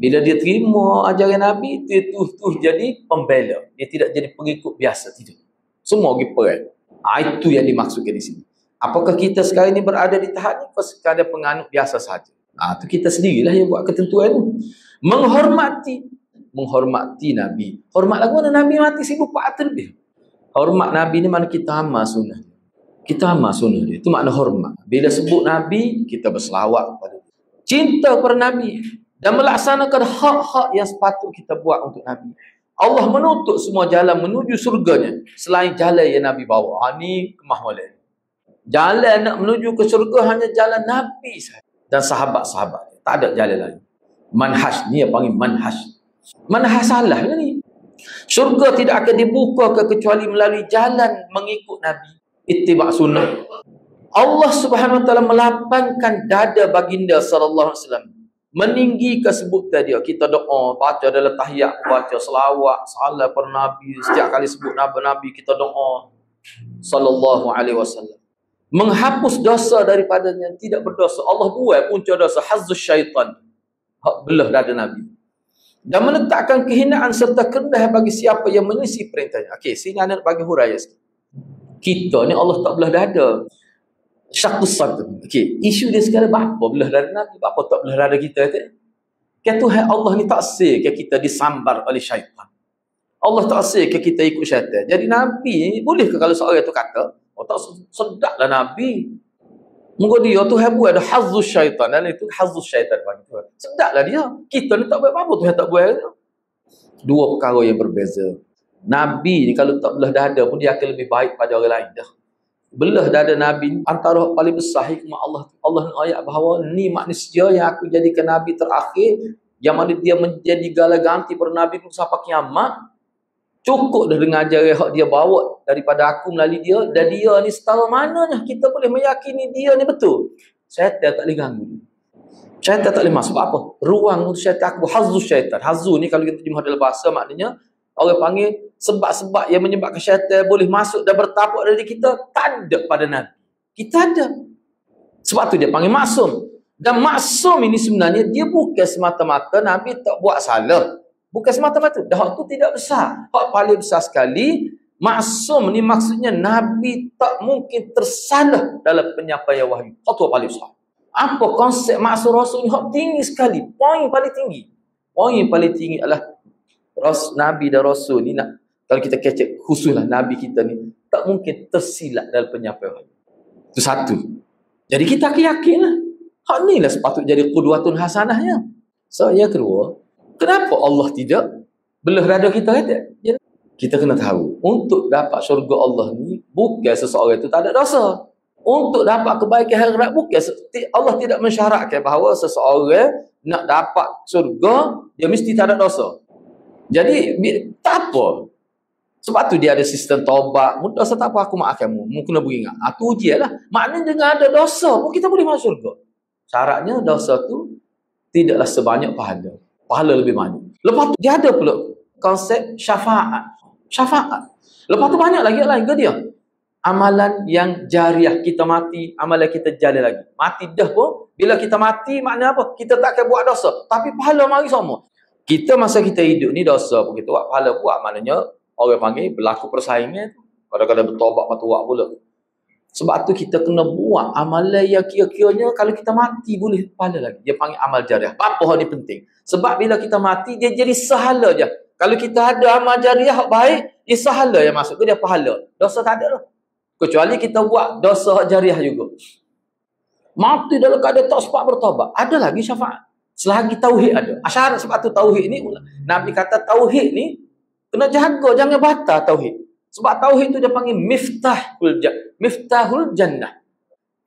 Bila dia terima ajaran Nabi, dia tuh jadi pembela. Dia tidak jadi pengikut biasa. Tidak. Semua pergi perang. Itu yang dimaksudkan di sini. Apakah kita sekarang ini berada di tahap ni? Atau sekadar penganut biasa saja? Itu kita sendirilah yang buat ketentuan itu. Menghormati Nabi. Hormat lagu mana Nabi mati 1400 lebih. Hormat Nabi ni mana kita amal sunnah. Kita amal sunnah dia. Itu makna hormat. Bila sebut Nabi, kita berselawat kepada dia. Cinta kepada Nabi. Dan melaksanakan hak-hak yang sepatut kita buat untuk Nabi. Allah menutup semua jalan menuju surganya selain jalan yang Nabi bawa. Ni kemahwalan. Jalan nak menuju ke surga hanya jalan Nabi sahaja dan sahabat-sahabat. Tak ada jalan lain. Manhaj ni yang panggil manhaj. Manhaj salah ke ni? Surga tidak akan dibuka kecuali melalui jalan mengikut Nabi. Ittiba' sunnah. Allah Subhanahu Wa Taala melapangkan dada baginda sallallahu alaihi wasallam. Meninggikan sebutan dia. Kita doa, baca dalam tahiyat, baca selawat, salat per Nabi. Setiap kali sebut Nabi, kita doa. Sallallahu alaihi wasallam. Menghapus dosa daripadanya, tidak berdosa. Allah buat punca dosa, hazzus syaitan. Belah dada Nabi. Dan meletakkan kehinaan serta kerendahan bagi siapa yang menyisi perintahnya. Okey, sini anak bagi huraian sikit. Kita ni Allah tak belah dada. Syakus sadr. Okey, isu dia sekarang apa belah dada Nabi, apa tak belah dada kita tu? Kan Tuhan Allah ni tak sel kita disambar oleh syaitan. Allah tak sel kita ikut syaitan. Jadi Nabi boleh ke kalau seorang tu kata, tak sedaplah Nabi. Moga dia Tuhan buat ada hazzus syaitan. Dan itu hazzus syaitan bagi Tuhan. Sedaplah dia. Kita ni tak buat apa-apa, Tuhan tak buat. Dua perkara yang berbeza. Nabi ni kalau tak belah dada pun dia akan lebih baik pada orang lain dah. Belah dada Nabi antara paling besar hikmah Allah. Allah ayat bahawa ni manusia yang aku jadikan Nabi terakhir, yang mana dia menjadi gala ganti pada Nabi pun sampai kiamat. Cukup dah dengan ajaran yang dia bawa daripada aku melalui dia. Dan dia ni setara mananya kita boleh meyakini dia ni betul. Syaitan tak boleh ganggu. Syaitan tak boleh masuk. Apa? Ruang untuk syaitan aku. Hazzus syaitan. Hazzu ni kalau kita terjemah dalam bahasa maknanya orang panggil sebab-sebab yang menyebabkan syaitan boleh masuk dan bertapak dari kita tak ada pada Nabi. Kita ada. Sebab tu dia panggil maksum. Dan maksum ini sebenarnya dia bukan semata-mata Nabi tak buat salah. Bukan semata-mata. Dah tu tidak besar. Hak paling besar sekali, maksum ni maksudnya Nabi tak mungkin tersalah dalam penyampaian wahyu. Hak tu paling besar. Apa konsep maksum Rasul ni? Hak tinggi sekali. Poin paling tinggi. Poin paling tinggi adalah Nabi dan Rasul ni nak, kalau kita kecek khususlah Nabi kita ni tak mungkin tersilap dalam penyampaian wahyu. Itu satu. Jadi kita yakinlah. Hak ni lah sepatutnya jadi qudwatun hasanahnya. So yang kedua, kenapa Allah tidak belah dada kita kata? Kita kena tahu, untuk dapat syurga Allah ni bukan seseorang itu tak ada dosa. Untuk dapat kebaikan akhirat bukan Allah tidak mensyaratkan bahawa seseorang nak dapat syurga dia mesti tak ada dosa. Jadi tak apa. Sebab tu dia ada sistem taubat. Mu dosa tak apa, aku maafkan mu. Mu kena beringat. Tu ujian lah. Maknanya dengan ada dosa pun kita boleh masuk syurga. Syaratnya dosa tu tidaklah sebanyak pahala. Pahala lebih banyak. Lepas tu dia ada pula konsep syafaat. Syafaat. Lepas tu banyak lagi lain ke dia. Amalan yang jariah, kita mati, amalan kita jalan lagi. Mati dah pun, bila kita mati maknanya apa? Kita tak akan buat dosa. Tapi pahala mari semua. Kita masa kita hidup ni dosa pun kita buat, pahala buat. Maknanya orang panggil berlaku persaingan. Kadang-kadang bertobat lepas tu buat pula. Sebab tu kita kena buat amalan yang kira-kiranya kalau kita mati boleh pahala lagi. Dia panggil amal jariah. Apa hal ni penting? Sebab bila kita mati, dia jadi sahala je. Kalau kita ada amal jariah baik, dia sahala yang masuk ke dia pahala. Dosa tak ada lah. Kecuali kita buat dosa jariah juga. Mati dalam keadaan tak sempat bertobat. Ada lagi syafaat. Selagi tauhid ada. Syarat sebab tu tauhid ni, Nabi kata tauhid ni kena jaga, jangan batal tauhid. Sebab tauhid tu dia panggil miftahul jannah.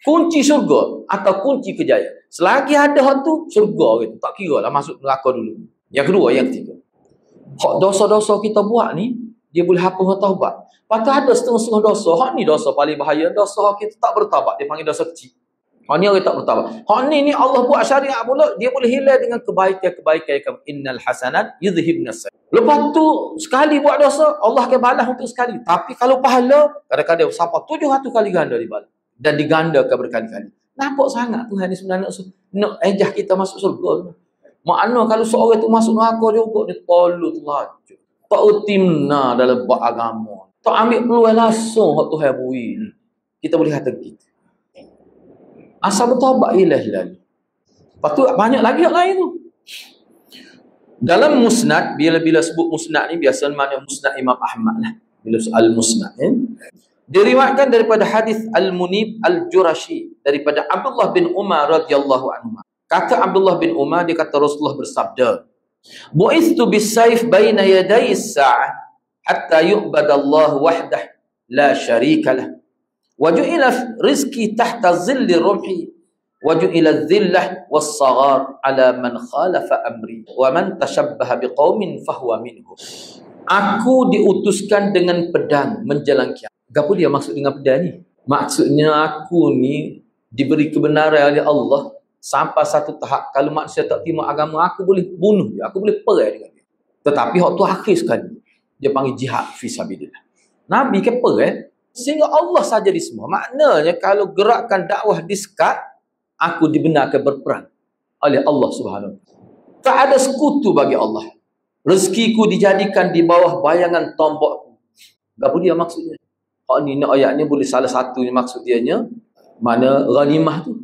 Kunci syurga atau kunci kejayaan. Selagi ada hak tu, syurga gitu. Tak kira lah masuk neraka dulu. Yang kedua, yang ketiga. Hak dosa-dosa kita buat ni, dia boleh hapus taubat. Lepas tu ada setengah-setengah dosa. Hak ni dosa paling bahaya. Dosa hak kita tak bertaubat. Dia panggil dosa kecil. Hak ni orang tak bertaubat. Hak ni Allah buat syariat pula. Dia boleh hilang dengan kebaikan-kebaikan. Innal hasanat yudhibnas sayyi'at. Lepas tu, sekali buat dosa, Allah akan balas untuk sekali. Tapi kalau pahala, kadang-kadang sampai 700 kali ganda dibalas. Dan digandakan berkali-kali. Nampak sangat Tuhan ni sebenarnya nak ejah kita masuk surga. Makna kalau seorang tu masuk neraka juga, dia tolong laju. Tak utimna dalam buat agama. Tak ambil peluang langsung hak Tuhan beri ni. Kita boleh kata gitu. Asal bertaubat ilah. Lepas tu banyak lagi yang lain tu. Dalam musnad, bila sebut musnad ni biasa mana musnad Imam Ahmad lah. Bila al-musnad diriwayatkan daripada hadis Al-Munib Al-Jurashi daripada Abdullah bin Umar radhiyallahu anhu. Kata Abdullah bin Umar, dia kata Rasulullah bersabda, "Bu'ithu bis-sayf baina yaday as-sa'ah hatta yu'badallahu wahdah la syarika lah. Wa ju'ila rizqi tahta zilli rumhi wa ju'ila dhillah was-saghar ala man khalafa amri wa man tashabbaha biqaumin fahuwa minhum." Aku diutuskan dengan pedang menjelang kiamat. Apa dia maksud dengan pedang ni? Maksudnya aku ni diberi kebenaran oleh Allah sampai satu tahap kalau manusia tak terima agama, aku boleh bunuh dia, aku boleh perang dengan dia. Tetapi hak tu akhir sekali. Dia panggil jihad fi sabilillah. Nabi ke perang sehingga Allah saja di semua. Maknanya kalau gerakan dakwah disekat, aku dibenarkan berperang oleh Allah Subhanahu. Tak ada sekutu bagi Allah. Rezekiku dijadikan di bawah bayangan tombakku. Apa dia maksudnya? Hak ni nak ayat ni boleh salah satu maksud dianya mana ghanimah tu.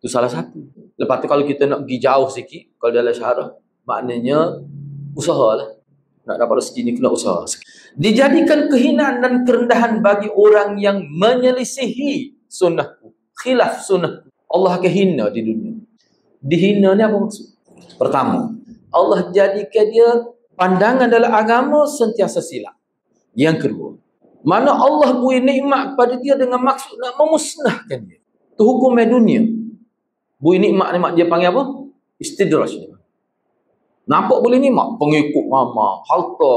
Tu salah satu. Lepas tu kalau kita nak pergi jauh sikit, kalau dalam syarah, maknanya usahalah. Nak dapat rezeki ni kena usaha. Dijadikan kehinaan dan kerendahan bagi orang yang menyelisihi sunnahku. Khilaf sunnahku. Allah akan hina di dunia. Dihina ni apa maksud? Pertama, Allah jadikan dia pandangan dalam agama sentiasa silap. Yang kedua, mana Allah beri nikmat kepada dia dengan maksud nak memusnahkan dia. Itu hukum dunia. Beri nikmat dia panggil apa? Istidraj. Nampak boleh nikmat, pengikut mama, harta,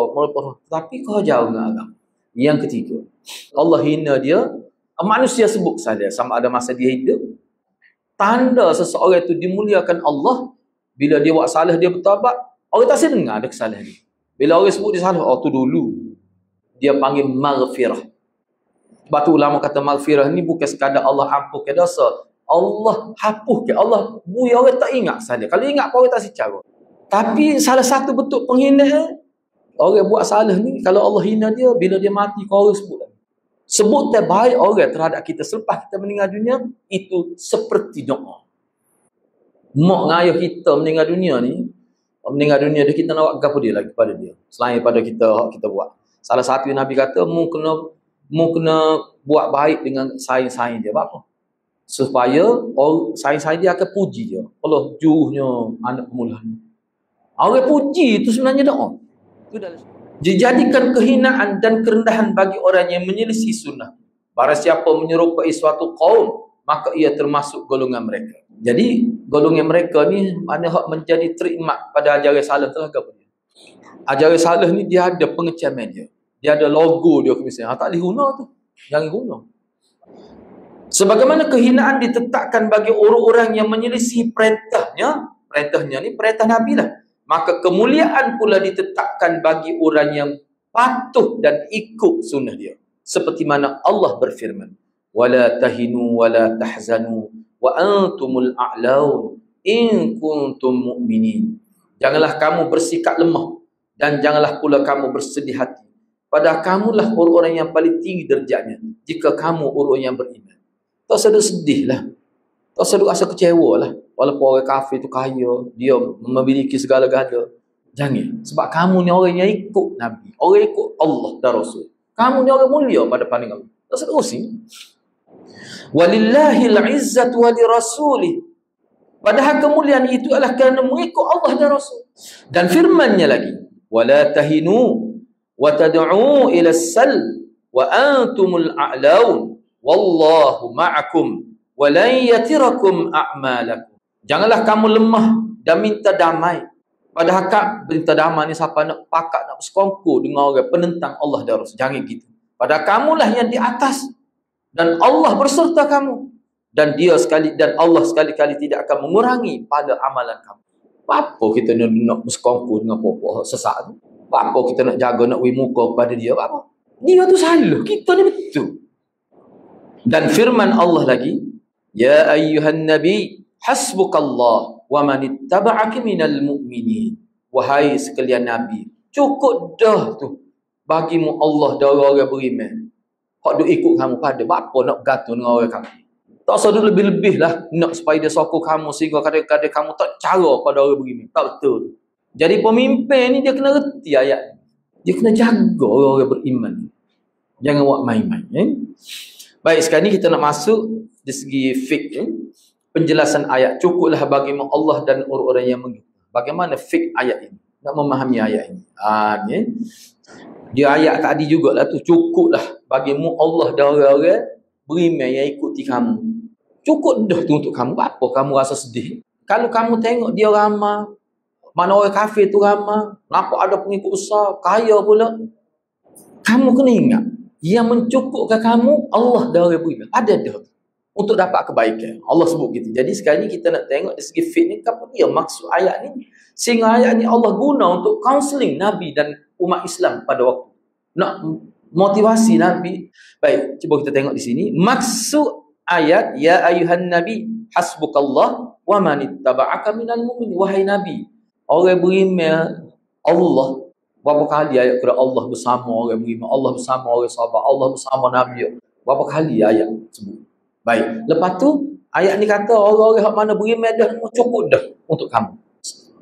tapi kau jauh dengan agama. Yang ketiga, Allah hina dia, manusia sebut saja sama ada masa dia hidup. Tanda seseorang itu dimuliakan Allah bila dia buat salah, dia bertaubat, orang tak dengar ada kesalahan dia. Bila orang sebut dia salah, tu dulu dia panggil maghfirah. Sebab tu ulama kata maghfirah ni bukan sekadar Allah ampunkan dosa, Allah hapuskan, Allah bui orang tak ingat salah. Kalau ingat pun orang tak secara. Tapi salah satu bentuk penghinaan, orang buat salah ni, kalau Allah hina dia, bila dia mati, kau orang sebut lagi. Sebut terbaik orang terhadap kita selepas kita meninggal dunia, itu seperti doa. Mak ngayah kita meninggal dunia ni, meninggal dunia dia, kita nak buat apa dia lagi pada dia, selain pada kita buat. Salah satu yang Nabi kata, mu kena buat baik dengan saing-saing dia. Apa? Supaya saing-saing dia akan puji dia. Allah juhnya anak pemulanya. Orang puji itu sebenarnya doa. Dijadikan kehinaan dan kerendahan bagi orang yang menyelisih sunnah. Barang siapa menyerupai suatu kaum, maka ia termasuk golongan mereka. Jadi golongan mereka ni mana hak menjadi terikmat pada ajaran salaf telah apa dia? Ajaran salaf ni dia ada pengecaman dia. Dia ada logo dia misalnya. Tak boleh guna tu. Jangan guna. Sebagaimana kehinaan ditetapkan bagi orang-orang yang menyelisih perintahnya ni perintah Nabi lah. Maka kemuliaan pula ditetapkan bagi orang yang patuh dan ikut sunnah dia. Seperti mana Allah berfirman, "Wala tahinu wala tahzanu wa antumul a'laun in kuntum mu'minin." Janganlah kamu bersikap lemah dan janganlah pula kamu bersedih hati. Padahal kamulah orang-orang yang paling tinggi derajatnya jika kamu orang yang beriman. Tak usah sedih lah. Tak usah rasa kecewa lah. Walaupun orang kafir tu kaya, dia memiliki segala-gala. Jangan. Sebab kamu ni orang yang ikut Nabi. Orang ikut Allah dan Rasul. Kamu ni orang mulia pada pandangan Allah. Tak usah pusing. Walillahil izzatu wa lirasulih. Padahal kemuliaan itu adalah kerana mengikut Allah dan Rasul. Dan firmannya lagi, wala tahinu wa tad'u ila as-sal wa antumul a'laun wallahu ma'akum wa lan yatirakum a'malakum. Janganlah kamu lemah dan minta damai. Padahal minta damai ni siapa nak pakat, nak bersekongkol dengan orang penentang Allah dan Rasul. Jangan gitu. Padahal kamulah yang di atas dan Allah berserta kamu. Dan Allah sekali-kali tidak akan mengurangi pada amalan kamu. Apa kita nak bersekongkol dengan apa-apa sesak tu? Apa kita nak jaga, nak beri muka kepada dia? Apa? Dia tu salah, kita ni betul. Dan firman Allah lagi, ya ayyuhan nabi hasbukallah wa man ittaba'aka minal mu'minin. Wahai sekalian nabi, cukup dah tu bagimu Allah dan orang-orang beriman. Hak duk ikut kamu pada apa nak bergantung dengan orang kamu. Tak usah duk lebih-lebih lah nak supaya dia sokong kamu sehingga kadang-kadang kamu tak cara pada orang beriman. Tak betul. Jadi pemimpin ni dia kena reti ayat ni. Dia kena jaga orang-orang beriman. Jangan buat main-main. Baik, sekarang ni kita nak masuk dari segi fiqh. Penjelasan ayat. Cukuplah bagimu Allah dan orang-orang yang mengikut. Bagaimana fiqh ayat ini? Nak memahami ayat ini. Dia ayat tadi jugalah tu. Cukuplah bagimu Allah dan orang-orang beriman yang ikuti kamu. Cukup dah tu untuk kamu. Apa kamu rasa sedih? Kalau kamu tengok dia ramai, mana orang kafir tu ramai, nampak ada pengikut besar, kaya pula, kamu kena ingat yang mencukupkan kamu Allah dan orang beriman. Ada dah untuk dapat kebaikan. Allah sebut gitu. Jadi sekarang ni kita nak tengok dari segi fiqh ni apa dia maksud ayat ni. Sehingga ayat ni Allah guna untuk counselling Nabi dan umat Islam pada waktu nak motivasi Nabi. Baik, cuba kita tengok di sini. Maksud ayat ya ayuhan nabi hasbukallah wa man ittaba'aka minal mu'minin. Wahai Nabi, orang beriman Allah. Berapa kali ayat kira Allah bersama orang beriman, Allah bersama orang sahabat, Allah bersama Nabi. Berapa kali ayat sebut. Baik, lepas tu ayat ni kata orang-orang yang mana beriman dah cukup dah untuk kamu.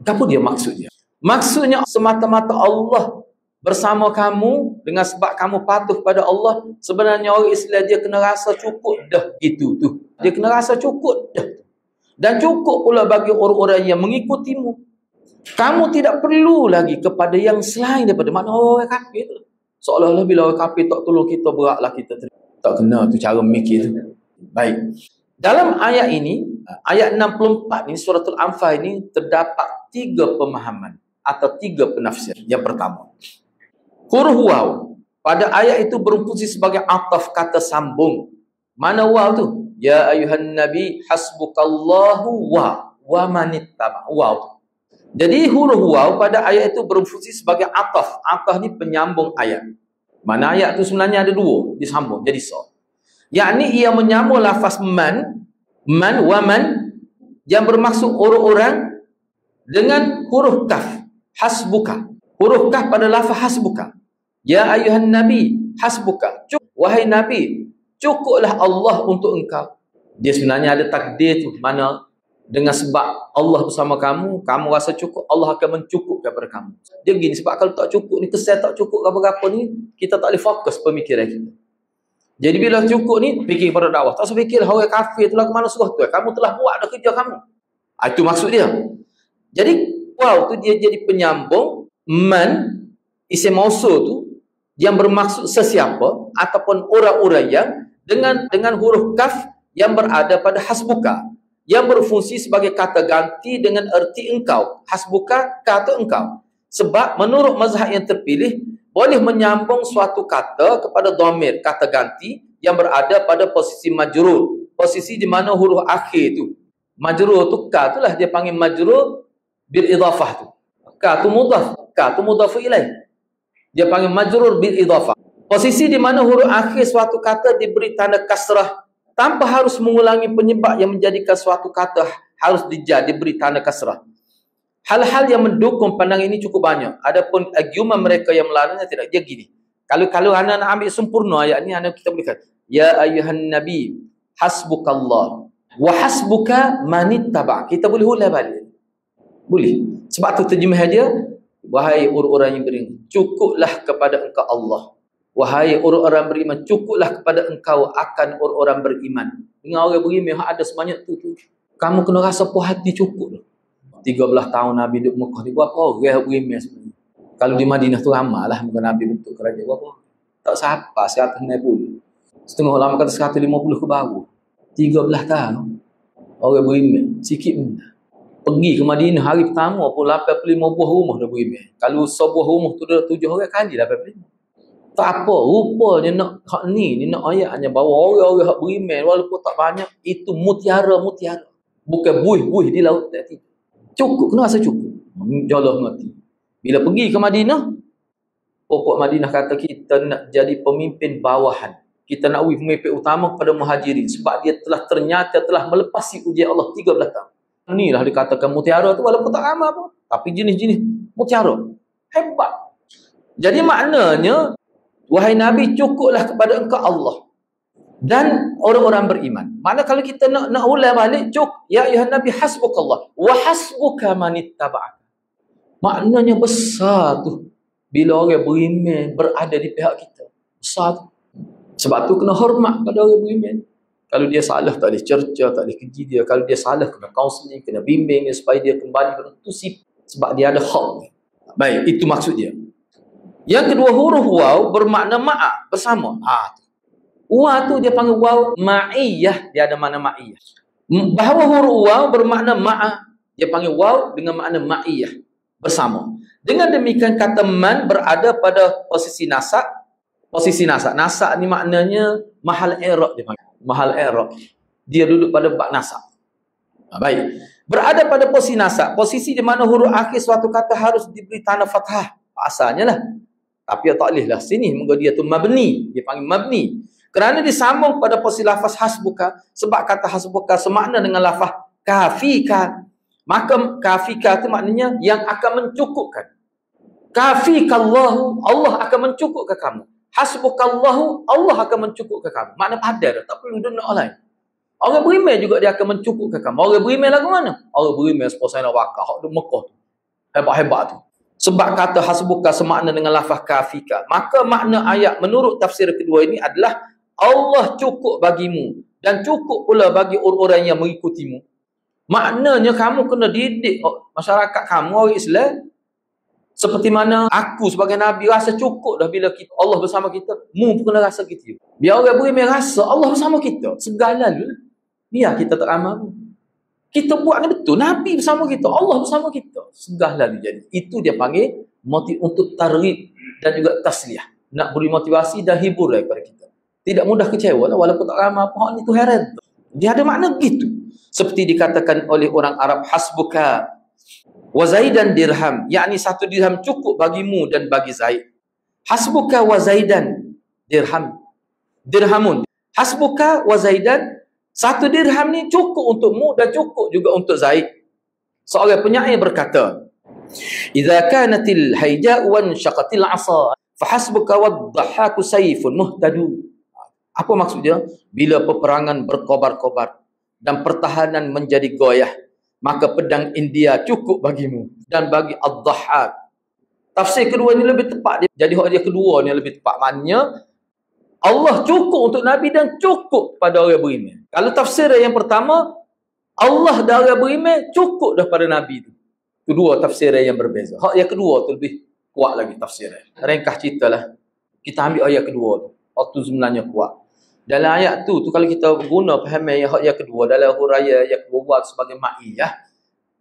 Apa dia maksudnya? Maksudnya semata-mata Allah bersama kamu dengan sebab kamu patuh pada Allah. Sebenarnya orang Islam dia kena rasa cukup dah itu tu. Dia kena rasa cukup dah. Dan cukup pula bagi orang-orang yang mengikutimu. Kamu tidak perlu lagi kepada yang selain daripada mana orang kafir tu. Seolah-olah bila orang kafir tak tolong kita, beratlah kita. Tak kena tu cara mikir tu. Baik. Dalam ayat ini, ayat 64 ni, suratul Anfal ini terdapat 3 pemahaman atau 3 penafsir. Yang pertama, huruf waw pada ayat itu berfungsi sebagai ataf kata sambung. Mana waw tu? Ya ayuhan nabi hasbukallahu wa manittaba. Waw tu. Jadi huruf waw pada ayat itu berfungsi sebagai ataf. Ataf ni penyambung ayat. Mana ayat tu sebenarnya ada 2 disambung jadi so. Yakni ia menyambung lafaz man wa man yang bermaksud orang-orang dengan huruf kaf hasbuka. Huruf kaf pada lafaz hasbuka. Ya ayuhan nabi hasbuka. Wahai nabi, cukuplah Allah untuk engkau. Dia sebenarnya ada takdir tu mana dengan sebab Allah bersama kamu, kamu rasa cukup, Allah akan mencukupkan kepada kamu. Dia begini, sebab kalau tak cukup ni, kesan tak cukup apa-apa ni, kita tak boleh fokus pemikiran kita. Jadi bila cukup ni, fikir pada dakwah. Tak usah fikir orang kafir tu lah ke mana suruh tu. Kamu telah buat dah kerja kamu. Itu maksud dia. Jadi wow tu dia jadi penyambung man isim mausul tu yang bermaksud sesiapa ataupun orang-orang yang dengan huruf kaf yang berada pada hasbuka yang berfungsi sebagai kata ganti dengan erti engkau. Hasbuka kata engkau. Sebab menurut mazhab yang terpilih boleh menyambung suatu kata kepada dhamir, kata ganti yang berada pada posisi majrur, posisi di mana huruf akhir tu majrur tu ka itulah dia panggil majrur bil idafah tu. Ka tu mudhaf ilaih, dia panggil majrur bil idafah. Posisi di mana huruf akhir suatu kata diberi tanda kasrah tanpa harus mengulangi penyebab yang menjadikan suatu kata harus diberi tanda kasrah. Hal-hal yang mendukung pandangan ini cukup banyak. Adapun argumen mereka yang melarangnya tidak. Dia gini. Kalau anda nak ambil sempurna ayat ni, anda kita boleh kata, ya ayyuhan nabi hasbukallah wa hasbuka manittaba'ak. Kita boleh ulang balik. Boleh. Sebab tu terjemah dia, wahai orang-orang yang beriman, cukuplah kepada engkau Allah. Wahai orang-orang beriman, cukuplah kepada engkau akan orang-orang beriman. Dengan orang beriman yang ada sebanyak tu, kamu kena rasa puas hati cukup. 13 tahun Nabi duduk Mekah ni, berapa orang beriman sebenarnya? Kalau di Madinah tu ramai lah muka Nabi bentuk kerajaan. Berapa? Tak siapa, 190. Setengah ulama kata 150 ke bawah. 13 tahun. Orang beriman. Sikit pun. Pergi ke Madinah hari pertama pun 85 buah rumah dah beriman. Kalau sebuah rumah tu dah 7 orang kali 85. Tak apa. Rupanya nak hak ni nak ayatnya bahawa orang-orang hak beriman walaupun tak banyak, itu mutiara-mutiara. Bukan buih-buih di laut. Cukup. Kena rasa cukup. Jodoh mati. Bila pergi ke Madinah, pokok Madinah kata kita nak jadi pemimpin bawahan. Kita nak pemimpin utama kepada muhajirin. Sebab dia ternyata telah melepasi ujian Allah 13 tahun. Inilah dikatakan mutiara tu walaupun tak ramai pun. Tapi jenis-jenis mutiara. Hebat. Jadi maknanya, wahai Nabi, cukuplah kepada engkau Allah. Dan orang-orang beriman. Maknanya kalau kita nak ulang balik, ya ayuhan Nabi hasbukallah. Wa hasbuka manittaba'ak. Maknanya besar tu bila orang beriman berada di pihak kita. Besar tu. Sebab tu kena hormat pada orang beriman. Kalau dia salah tak boleh cerca, tak boleh keji dia. Kalau dia salah kena kaunseling, kena bimbing dia supaya dia kembali pada tusib. Sebab dia ada hak. Baik, itu maksud dia. Yang kedua, huruf waw bermakna ma'a, bersama. Waw tu dia panggil waw ma'iyah. Dia ada makna ma'iyah. Bahawa huruf waw bermakna ma'a, dia panggil waw dengan makna ma'iyah, bersama. Dengan demikian kata man berada pada posisi nasab. Posisi nasab. Nasab ni maknanya mahal i'rab dia panggil. Mahal i'rab. Dia duduk pada bab nasab. Baik. Berada pada posisi nasab. Posisi di mana huruf akhir suatu kata harus diberi tanda fathah. Asalnya lah. Tapi tak boleh lah. Sini moga dia tu mabni. Dia panggil mabni. Kerana disambung pada posisi lafaz hasbuka. Sebab kata hasbuka semakna dengan lafaz kafika. Maka kafika itu maknanya yang akan mencukupkan. Kafikallahu, Allah akan mencukupkan kamu. Hasbukallahu, Allah akan mencukupkan kamu. Makna padan, tak perlu dia nak lain. Orang beriman juga dia akan mencukupkan kamu. Orang beriman lagu mana? Orang beriman sepuluh saya nak wakar. Hak di Mekah tu. Hebat-hebat tu. Sebab kata hasbuka semakna dengan lafaz kafika. Maka makna ayat menurut tafsir kedua ini adalah Allah cukup bagimu. Dan cukup pula bagi orang-orang yang mengikutimu. Maknanya kamu kena didik masyarakat kamu, orang Islam. Seperti mana aku sebagai Nabi rasa cukup dah bila kita, Allah bersama kita. Mu pun kena rasa gitu. Biar orang beriman rasa Allah bersama kita. Segala dulu. Biar kita tak amal. Kita buat ni betul. Nabi bersama kita. Allah bersama kita. Segala dulu jadi. Itu dia panggil untuk targhib dan juga tasliyah. Nak beri motivasi dan hibur kepada kita. Tidak mudah kecewa lah. Walaupun tak ramai apa ni tu heran. Dia ada makna gitu. Seperti dikatakan oleh orang Arab, hasbuka wa zaidan dirham, yakni 1 dirham cukup bagimu dan bagi Zaid. Hasbuka wa zaidan dirhamun. Hasbuka wa zaidan, 1 dirham ni cukup untukmu dan cukup juga untuk Zaid. Seorang penyair berkata, idza kanatil haija'u wan syaqatil 'asa fa hasbuka wad-dhahhaku sayfun muhtadu. Apa maksudnya? Bila peperangan berkobar-kobar dan pertahanan menjadi goyah, maka pedang India cukup bagimu dan bagi ad-dhahhak. Tafsir kedua ni lebih tepat. Jadi hak dia kedua ni lebih tepat. Maknanya Allah cukup untuk Nabi dan cukup pada orang beriman. Kalau tafsir yang pertama, Allah dan orang beriman cukup dah pada Nabi tu. Kedua tafsir yang berbeza. Hak yang kedua tu lebih kuat lagi tafsir. Ringkas ceritalah. Kita ambil ayat kedua tu. Hak tu sebenarnya kuat. Dalam ayat tu kalau kita guna pahaman yang kedua dalam huraya yang kedua buat sebagai ma'iyah,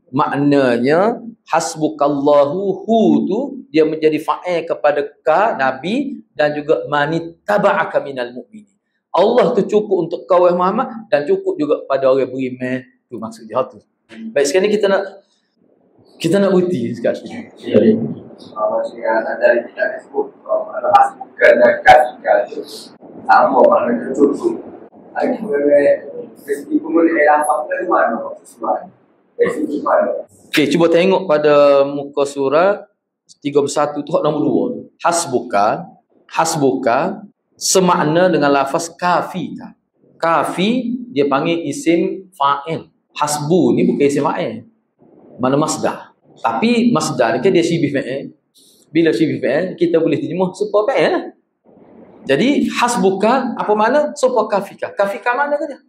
Maknanya hasbukallahu, hu tu dia menjadi fa'il kepada ka Nabi dan juga manittaba'aka minal mu'minin. Allah tu cukup untuk kau Muhammad dan cukup juga pada orang beriman. Tu maksud dia tu. Baik, sekarang ni kita nak uti sekarang. Ya. Macam yang tadi kita sebut, ada hasbukan dan kafika tu sama makna cukup. Ada kemudian elafak tu mana? Sesuai. Okey, cuba tengok pada muka surat 31 tu nombor 2 tu. Hasbuka semakna dengan lafaz kafika. Kafi dia panggil isim fa'il. Hasbu ni bukan isim fa'il. Mana masdar. Tapi masdar ni kan dia syibih fa'il. Bila syibih fa'il kita boleh terjemah serupa fa'il. Jadi hasbuka apa makna? Serupa kafika. Kafika mana ke dia?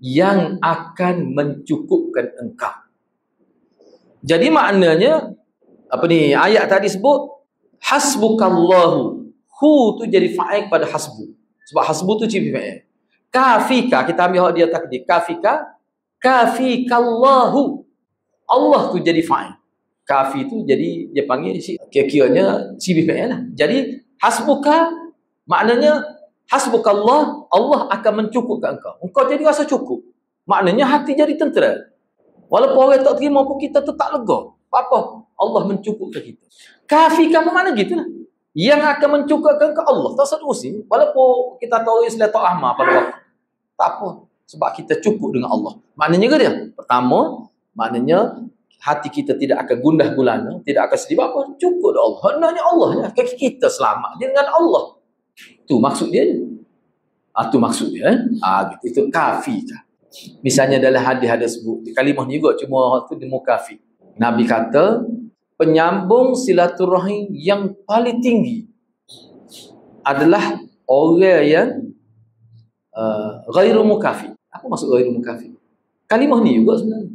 Yang akan mencukupkan engkau. Jadi maknanya apa ni? Ayat tadi sebut hasbukallahu. Hu tu jadi fa'il pada hasbu. Sebab hasbu tu ciri fa'il. Kafika kita ambil hak dia takdir. Kafikallahu. Allah tu jadi fa'il. Kafi tu jadi dia panggil kira-kiranya ciri fa'il lah. Jadi hasbuka maknanya hasbukallah, Allah akan mencukupkan engkau. Engkau jadi rasa cukup. Maknanya hati jadi tentera. Walaupun orang tak terima pun kita tetap lega. Apa? Allah mencukupkan kita. Kafika apa makna gitulah. Yang akan mencukupkan engkau Allah. Tak usah terusin. Walaupun kita tahu Islam tak ahmad pada waktu. Tak apa. Sebab kita cukup dengan Allah. Maknanya ke dia? Pertama, maknanya hati kita tidak akan gundah gulana, tidak akan sedih. Apa? Cukup dengan Allah. Hendaknya Allah ya. Kita selamat dia dengan Allah. Tu maksud dia. Tu maksud dia. Gitu. Itu kafika. Misalnya dalam hadis ada sebut kalimah ni juga cuma tu dia mukafi. Nabi kata penyambung silaturahim yang paling tinggi adalah orang yang ghairu mukafi. Apa maksud ghairu mukafi? Kalimah ni juga sebenarnya.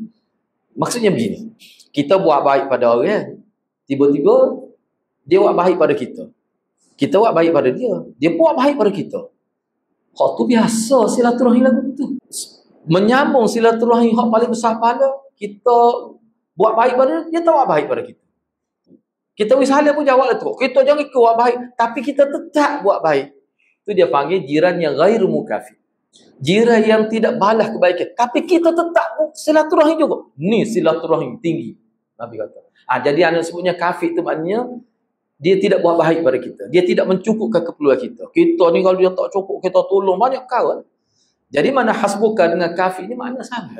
Maksudnya begini. Kita buat baik pada orang, tiba-tiba dia buat baik pada kita. Kita buat baik pada dia, dia buat baik pada kita. Hak tu biasa silaturahim lagu tu. Menyambung silaturahim hak paling besar pada kita buat baik pada dia, tak buat baik pada kita. Kita misalnya pun jawab tu. Kita jangan buat baik, tapi kita tetap buat baik. Itu dia panggil jiran yang ghairu mukafi. Jiran yang tidak balas kebaikan, tapi kita tetap silaturahim juga. Ni silaturahim tinggi. Nabi kata. Jadi anda sebutnya kafir tu maknanya dia tidak buat baik pada kita. Dia tidak mencukupkan keperluan kita. Kita ni kalau dia tak cukup, kita tolong banyak kawan. Jadi mana hasbuka dengan kafir ni makna sama.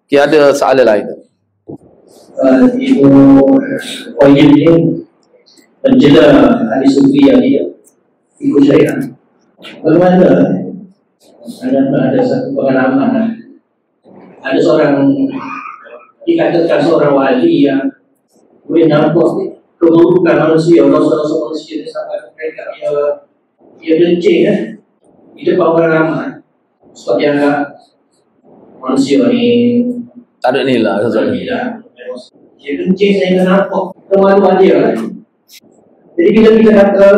Okay, ada soalan lain tak? Ibu Qayyim ni menjela ahli sufi yang dia ikut syariat. Bagaimana? Ada satu pengalaman lah. Ada seorang dikatakan seorang wali yang boleh nampak keburukan manusia, rasa-rasa manusia ni sampai mereka dia kencing di depan orang ramai. Sebab dia anggap manusia ni tak ada nilai. Dia kencing sehingga nampak kemaluan dia. Jadi bila kita kata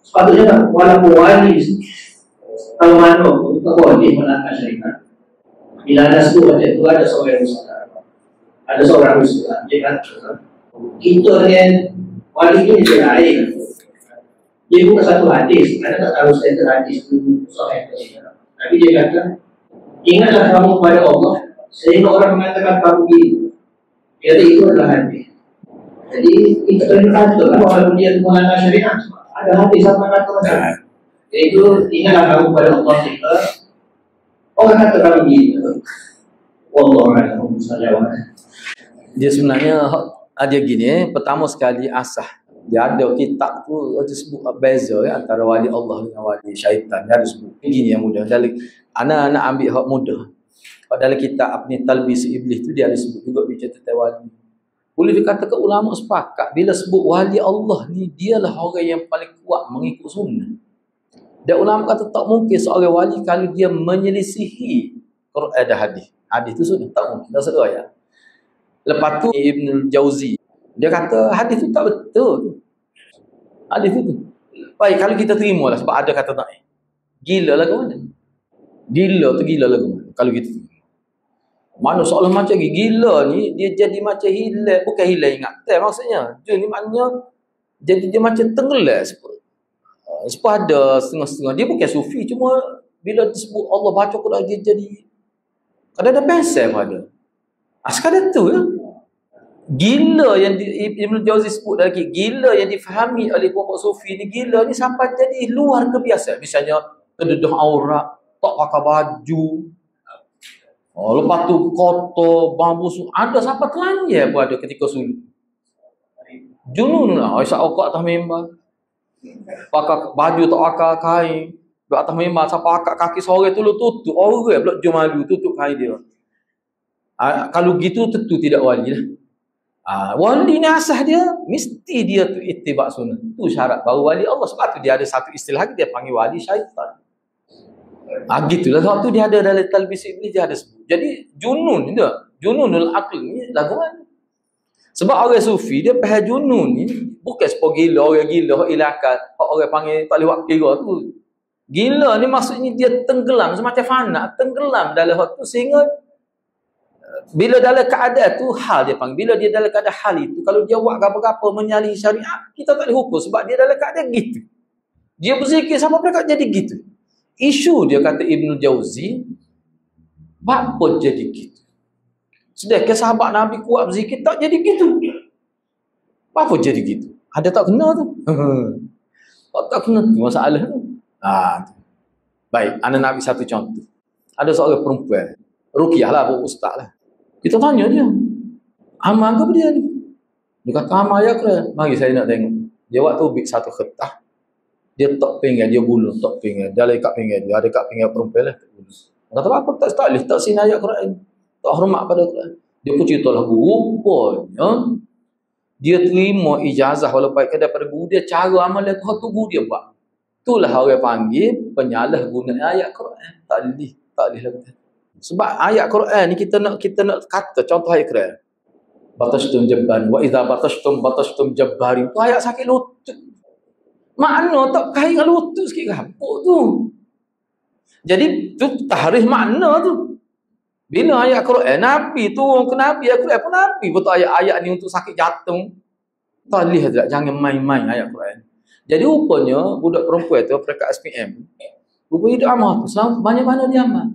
sepatutnya tak, walaupun wali kalau mana pun tak boleh melanggar syariat. Bila ada sebut macam tu, ada seorang ustaz, ada seorang ustaz dia kata kita dengan wali ni dia lain. Dia bukan satu hadis. Ada tak tahu standard hadis tu soal itu. Tapi dia kata, ingatlah kamu kepada Allah sehingga orang mengatakan kamu gini. Dia kata itu adalah hadis. Jadi kita kena kata lah walaupun dia melanggar syariat, ada hadis sama kata macam. Iaitu ingatlah kamu kepada Allah sehingga orang kata kamu gini. Wallahualam. Dia sebenarnya dia gini, pertama sekali asah. Dia ada kitab tu dia sebut beza antara wali Allah dengan wali syaitan. Dia ada sebut. Begini yang mudah. Anak-anak ambil hak mudah. Dalam kitab ni Talbis Iblis tu dia ada sebut juga bicara tentang wali. Boleh dikatakan ulama sepakat bila sebut wali Allah ni dialah orang yang paling kuat mengikut sunnah. Dan ulama kata tak mungkin seorang wali kalau dia menyelisihi Quran dan hadis. Hadis tu sunnah tak mungkin. Tak sedar ya. Lepas tu Ibn Jauzi dia kata hadis tu tak betul. Hadis tu. Baik kalau kita terima lah sebab ada kata tak. Gila lah ke mana? Gila tu gila lah ke mana? Kalau kita terima. Mana seolah macam gila ni, dia jadi macam hilang, bukan hilang ingatan maksudnya. Jun ni maknanya jadi dia macam tenggelam sebab ada setengah-setengah. Dia bukan sufi, cuma bila disebut Allah baca Quran dia jadi kadang-kadang pensel pada. Sekadar tu ya. Gila yang Ibn Jauzi sebut lagi, gila yang difahami oleh kelompok sufi ni, gila ni sampai jadi luar kebiasaan. Misalnya terdedah aurat, tak pakai baju. Lepas tu kotor, bambu, ada sampai telanjang pun ada ketika sulit. Junun lah, Aisyah awak atas member. Pakai baju tak pakai kain. Duduk atas member sampai akak kaki sore tu lu tutup. Orang pula jom malu tutup kain dia. Kalau gitu tentu tidak wali lah. Wali ni asas dia, mesti dia tu itibak sunnah. Itu syarat baru wali Allah. Sebab tu dia ada satu istilah dia panggil wali syaitan. Gitulah sebab tu dia ada dalam Talbis Iblis dia ada sebut. Jadi junun ni dia, jununul aql ni lagu mana? Sebab orang sufi dia faham junun ni bukan sebab gila, orang gila ilakal, orang panggil tak boleh buat kira tu. Gila ni maksudnya dia tenggelam semacam fana, tenggelam dalam hal tu sehingga bila dalam keadaan tu hal dia panggil. Bila dia dalam keadaan hal itu, kalau dia buat apa-apa menyalahi syariat, kita tak boleh hukum sebab dia dalam keadaan gitu. Dia berzikir sama mereka jadi gitu. Isu dia kata Ibn Jauzi, apa jadi gitu? Sedangkan sahabat Nabi kuat berzikir tak jadi gitu. Apa jadi gitu? Ada tak kena tu? Tak kena tu masalah tu. Baik, ana nak bagi satu contoh. Ada seorang perempuan, ruqyah lah, ustaz lah. Kita tanya dia, amal ke dia ni? Dia kata amal ya ke? Mari saya nak tengok. Dia waktu bik satu kertas. Dia tak pinggan, dia gulung, tak pinggan. Dia lekat pinggan, dia ada kat pinggan perempuan lah. Dia kata apa? Tak boleh, tak sini ayat Quran. Tak hormat pada Quran. Dia pun cerita lagu. Rupanya, dia terima ijazah walaupun daripada guru dia, cara amalan tu guru dia buat. Itulah orang panggil penyalah guna ayat Quran. Tak boleh lagi. Sebab ayat Quran ni kita nak kata contoh ayat Quran. Batashtum jabbari wa idza batashtum jabbari. Tu ayat sakit lutut. Makna tak kait dengan lutut sikit gapuk tu. Jadi tu tahrif makna tu. Bila ayat Quran Nabi turun ke Nabi, Quran pun Nabi betul ayat-ayat ni untuk sakit jantung. Tak boleh tak, jangan main-main ayat Quran. Jadi rupanya budak perempuan tu peringkat SPM. Rupanya dia amal tu selama banyak mana dia amal.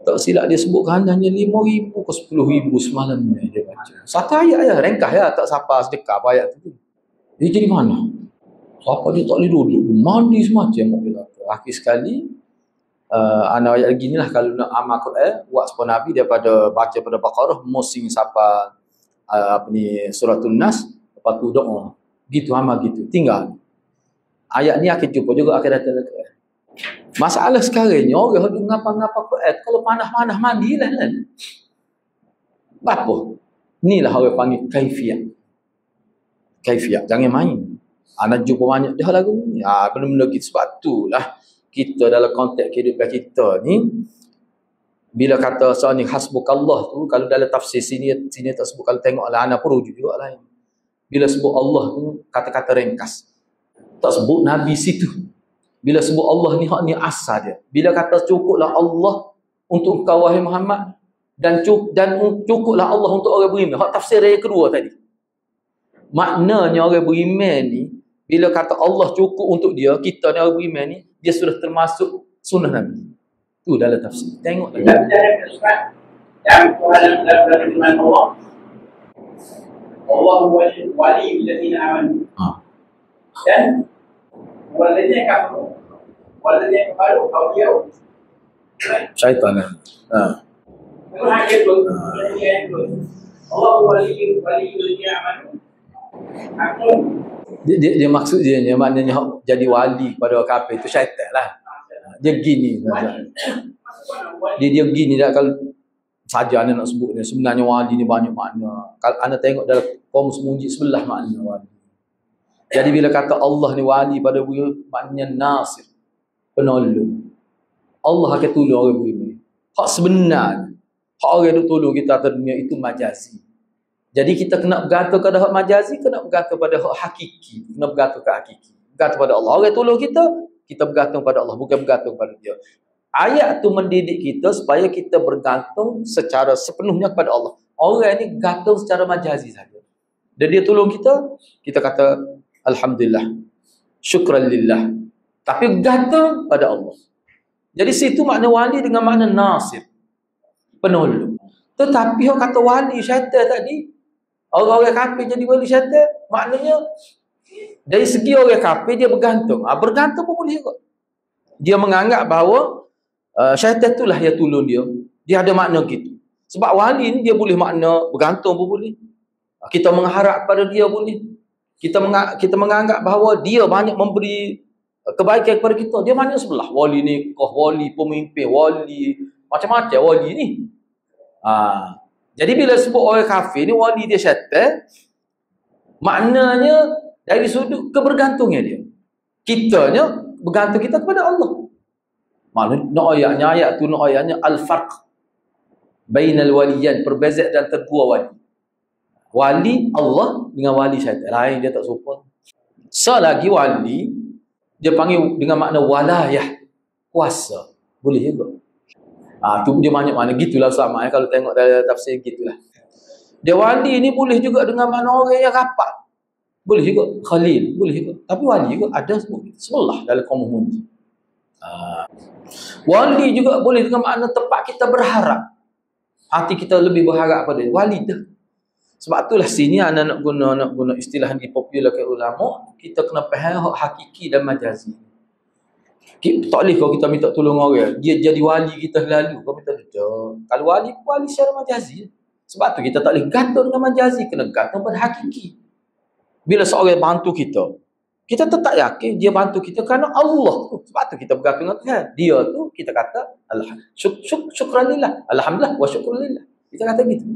Tak silap dia sebutkan hanya 5,000 ke 10,000 semalam ni dia baca. Satu ayat ya, ringkas ya, tak siapa sedekah apa ayat tu. Dia jadi mana? Siapa dia tak boleh duduk, mandi semacam dia kata. Akhir sekali anak ayat lagi ni lah, kalau nak amal Quran buat seperti Nabi daripada baca pada Baqarah musing siapa suratul Nas, lepas tu doa. Gitu amal gitu. Tinggal. Ayat ni akan jumpa juga akan datang Quran. Masalah sekarang ni orang duk ngapa-ngapa Quran kalau panas-panas mandilah kan. Apa? Inilah orang panggil kaifiyah. Kaifiyah, jangan main. Anak jumpa banyak dah lagu ni. Benda-benda gitu. Sebab itulah kita dalam konteks kehidupan kita ni, bila kata soal ni hasbukallah tu, kalau dalam tafsir sini tak sebut, kalau tengoklah anak pun rujuk juga lain. Bila sebut Allah tu kata-kata ringkas. Tak sebut Nabi situ. Bila sebut Allah ni hak ni asal dia. Bila kata cukuplah Allah untuk engkau wahai Muhammad dan cukuplah Allah untuk orang beriman. Hak tafsir yang kedua tadi. Maknanya orang beriman ni bila kata Allah cukup untuk dia, kita ni orang beriman ni, dia sudah termasuk sunnah Nabi. Tu dalam tafsir. Tengok lagi. Yang dalam firman Allah, Allah wali alladziina aamanu. Dan waladziina kafaru. Waladziina kafaru awliya'u syaitan. Itu hanya tu. Allah wali alladziina aamanu. Dia maksud dia maknanya jadi wali pada orang kafir itu syaitan lah. Dia gini. Dia gini dah kalau saja anda nak sebut dia. Sebenarnya wali ni banyak makna. Kalau anda tengok dalam kamus munjid sebelah makna wali. Jadi bila kata Allah ni wali pada beliau, maknanya nasir, penolong. Allah akan tolong orang beriman. Hak sebenarnya, hak orang yang tolong kita atas dunia itu majazi. Jadi kita kena bergantung pada hak majazi, kena bergantung pada hak hakiki, kena bergantung ke hakiki. Bergantung pada Allah. Orang tolong kita bergantung pada Allah, bukan bergantung pada dia. Ayat tu mendidik kita supaya kita bergantung secara sepenuhnya kepada Allah. Orang ni gantung secara majazi saja. Dan dia tolong kita, kita kata alhamdulillah, syukran lillah. Tapi gantung pada Allah. Jadi situ makna wali dengan makna nasir, penolong. Tetapi orang kata wali syaitan tadi, orang-orang kafir jadi wali syaitan, maknanya dari segi orang kafir dia bergantung. Bergantung pun boleh kot. Dia menganggap bahawa syaitan itulah yang tolong dia. Dia ada makna gitu. Sebab wali ni dia boleh makna bergantung pun boleh. Kita mengharap pada dia boleh. Kita menganggap bahawa dia banyak memberi kebaikan kepada kita. Dia makna sebelah. Wali ni, wali pemimpin, wali macam-macam wali ni. Jadi bila sebut orang kafir ni wali dia syaitan, maknanya dari sudut kebergantungan dia. Kitanya bergantung kita kepada Allah. Maksudnya ayat tu ayatnya al-farq bainal waliyan, perbezaan dan dua wali. Wali Allah dengan wali syaitan. Lain, dia tak serupa. Selagi wali dia panggil dengan makna walayah, kuasa. Boleh juga. Tu dia banyak makna gitulah sama kalau tengok dalam tafsir gitulah. Dia wali ni boleh juga dengan makna orang yang rapat. Boleh juga khalil, boleh juga. Tapi wali juga ada sebelah dalam kaum muji. Wali juga boleh dengan makna tempat kita berharap. Hati kita lebih berharap pada wali dah. Sebab itulah sini nak guna istilah yang popular ke ulama, kita kena faham hakiki dan majazi. Tak boleh kalau kita minta tolong orang, dia jadi wali kita lalu, kau minta dia. Kalau wali secara majazi. Sebab tu kita tak boleh gantung dengan majazi, kena gantung pada hakiki. Bila seorang bantu kita tetap yakin dia bantu kita kerana Allah tu. Sebab tu kita bergantung dengan Tuhan. Dia tu kita kata syukran lillah, alhamdulillah wa syukrulillah. Kita kata gitu.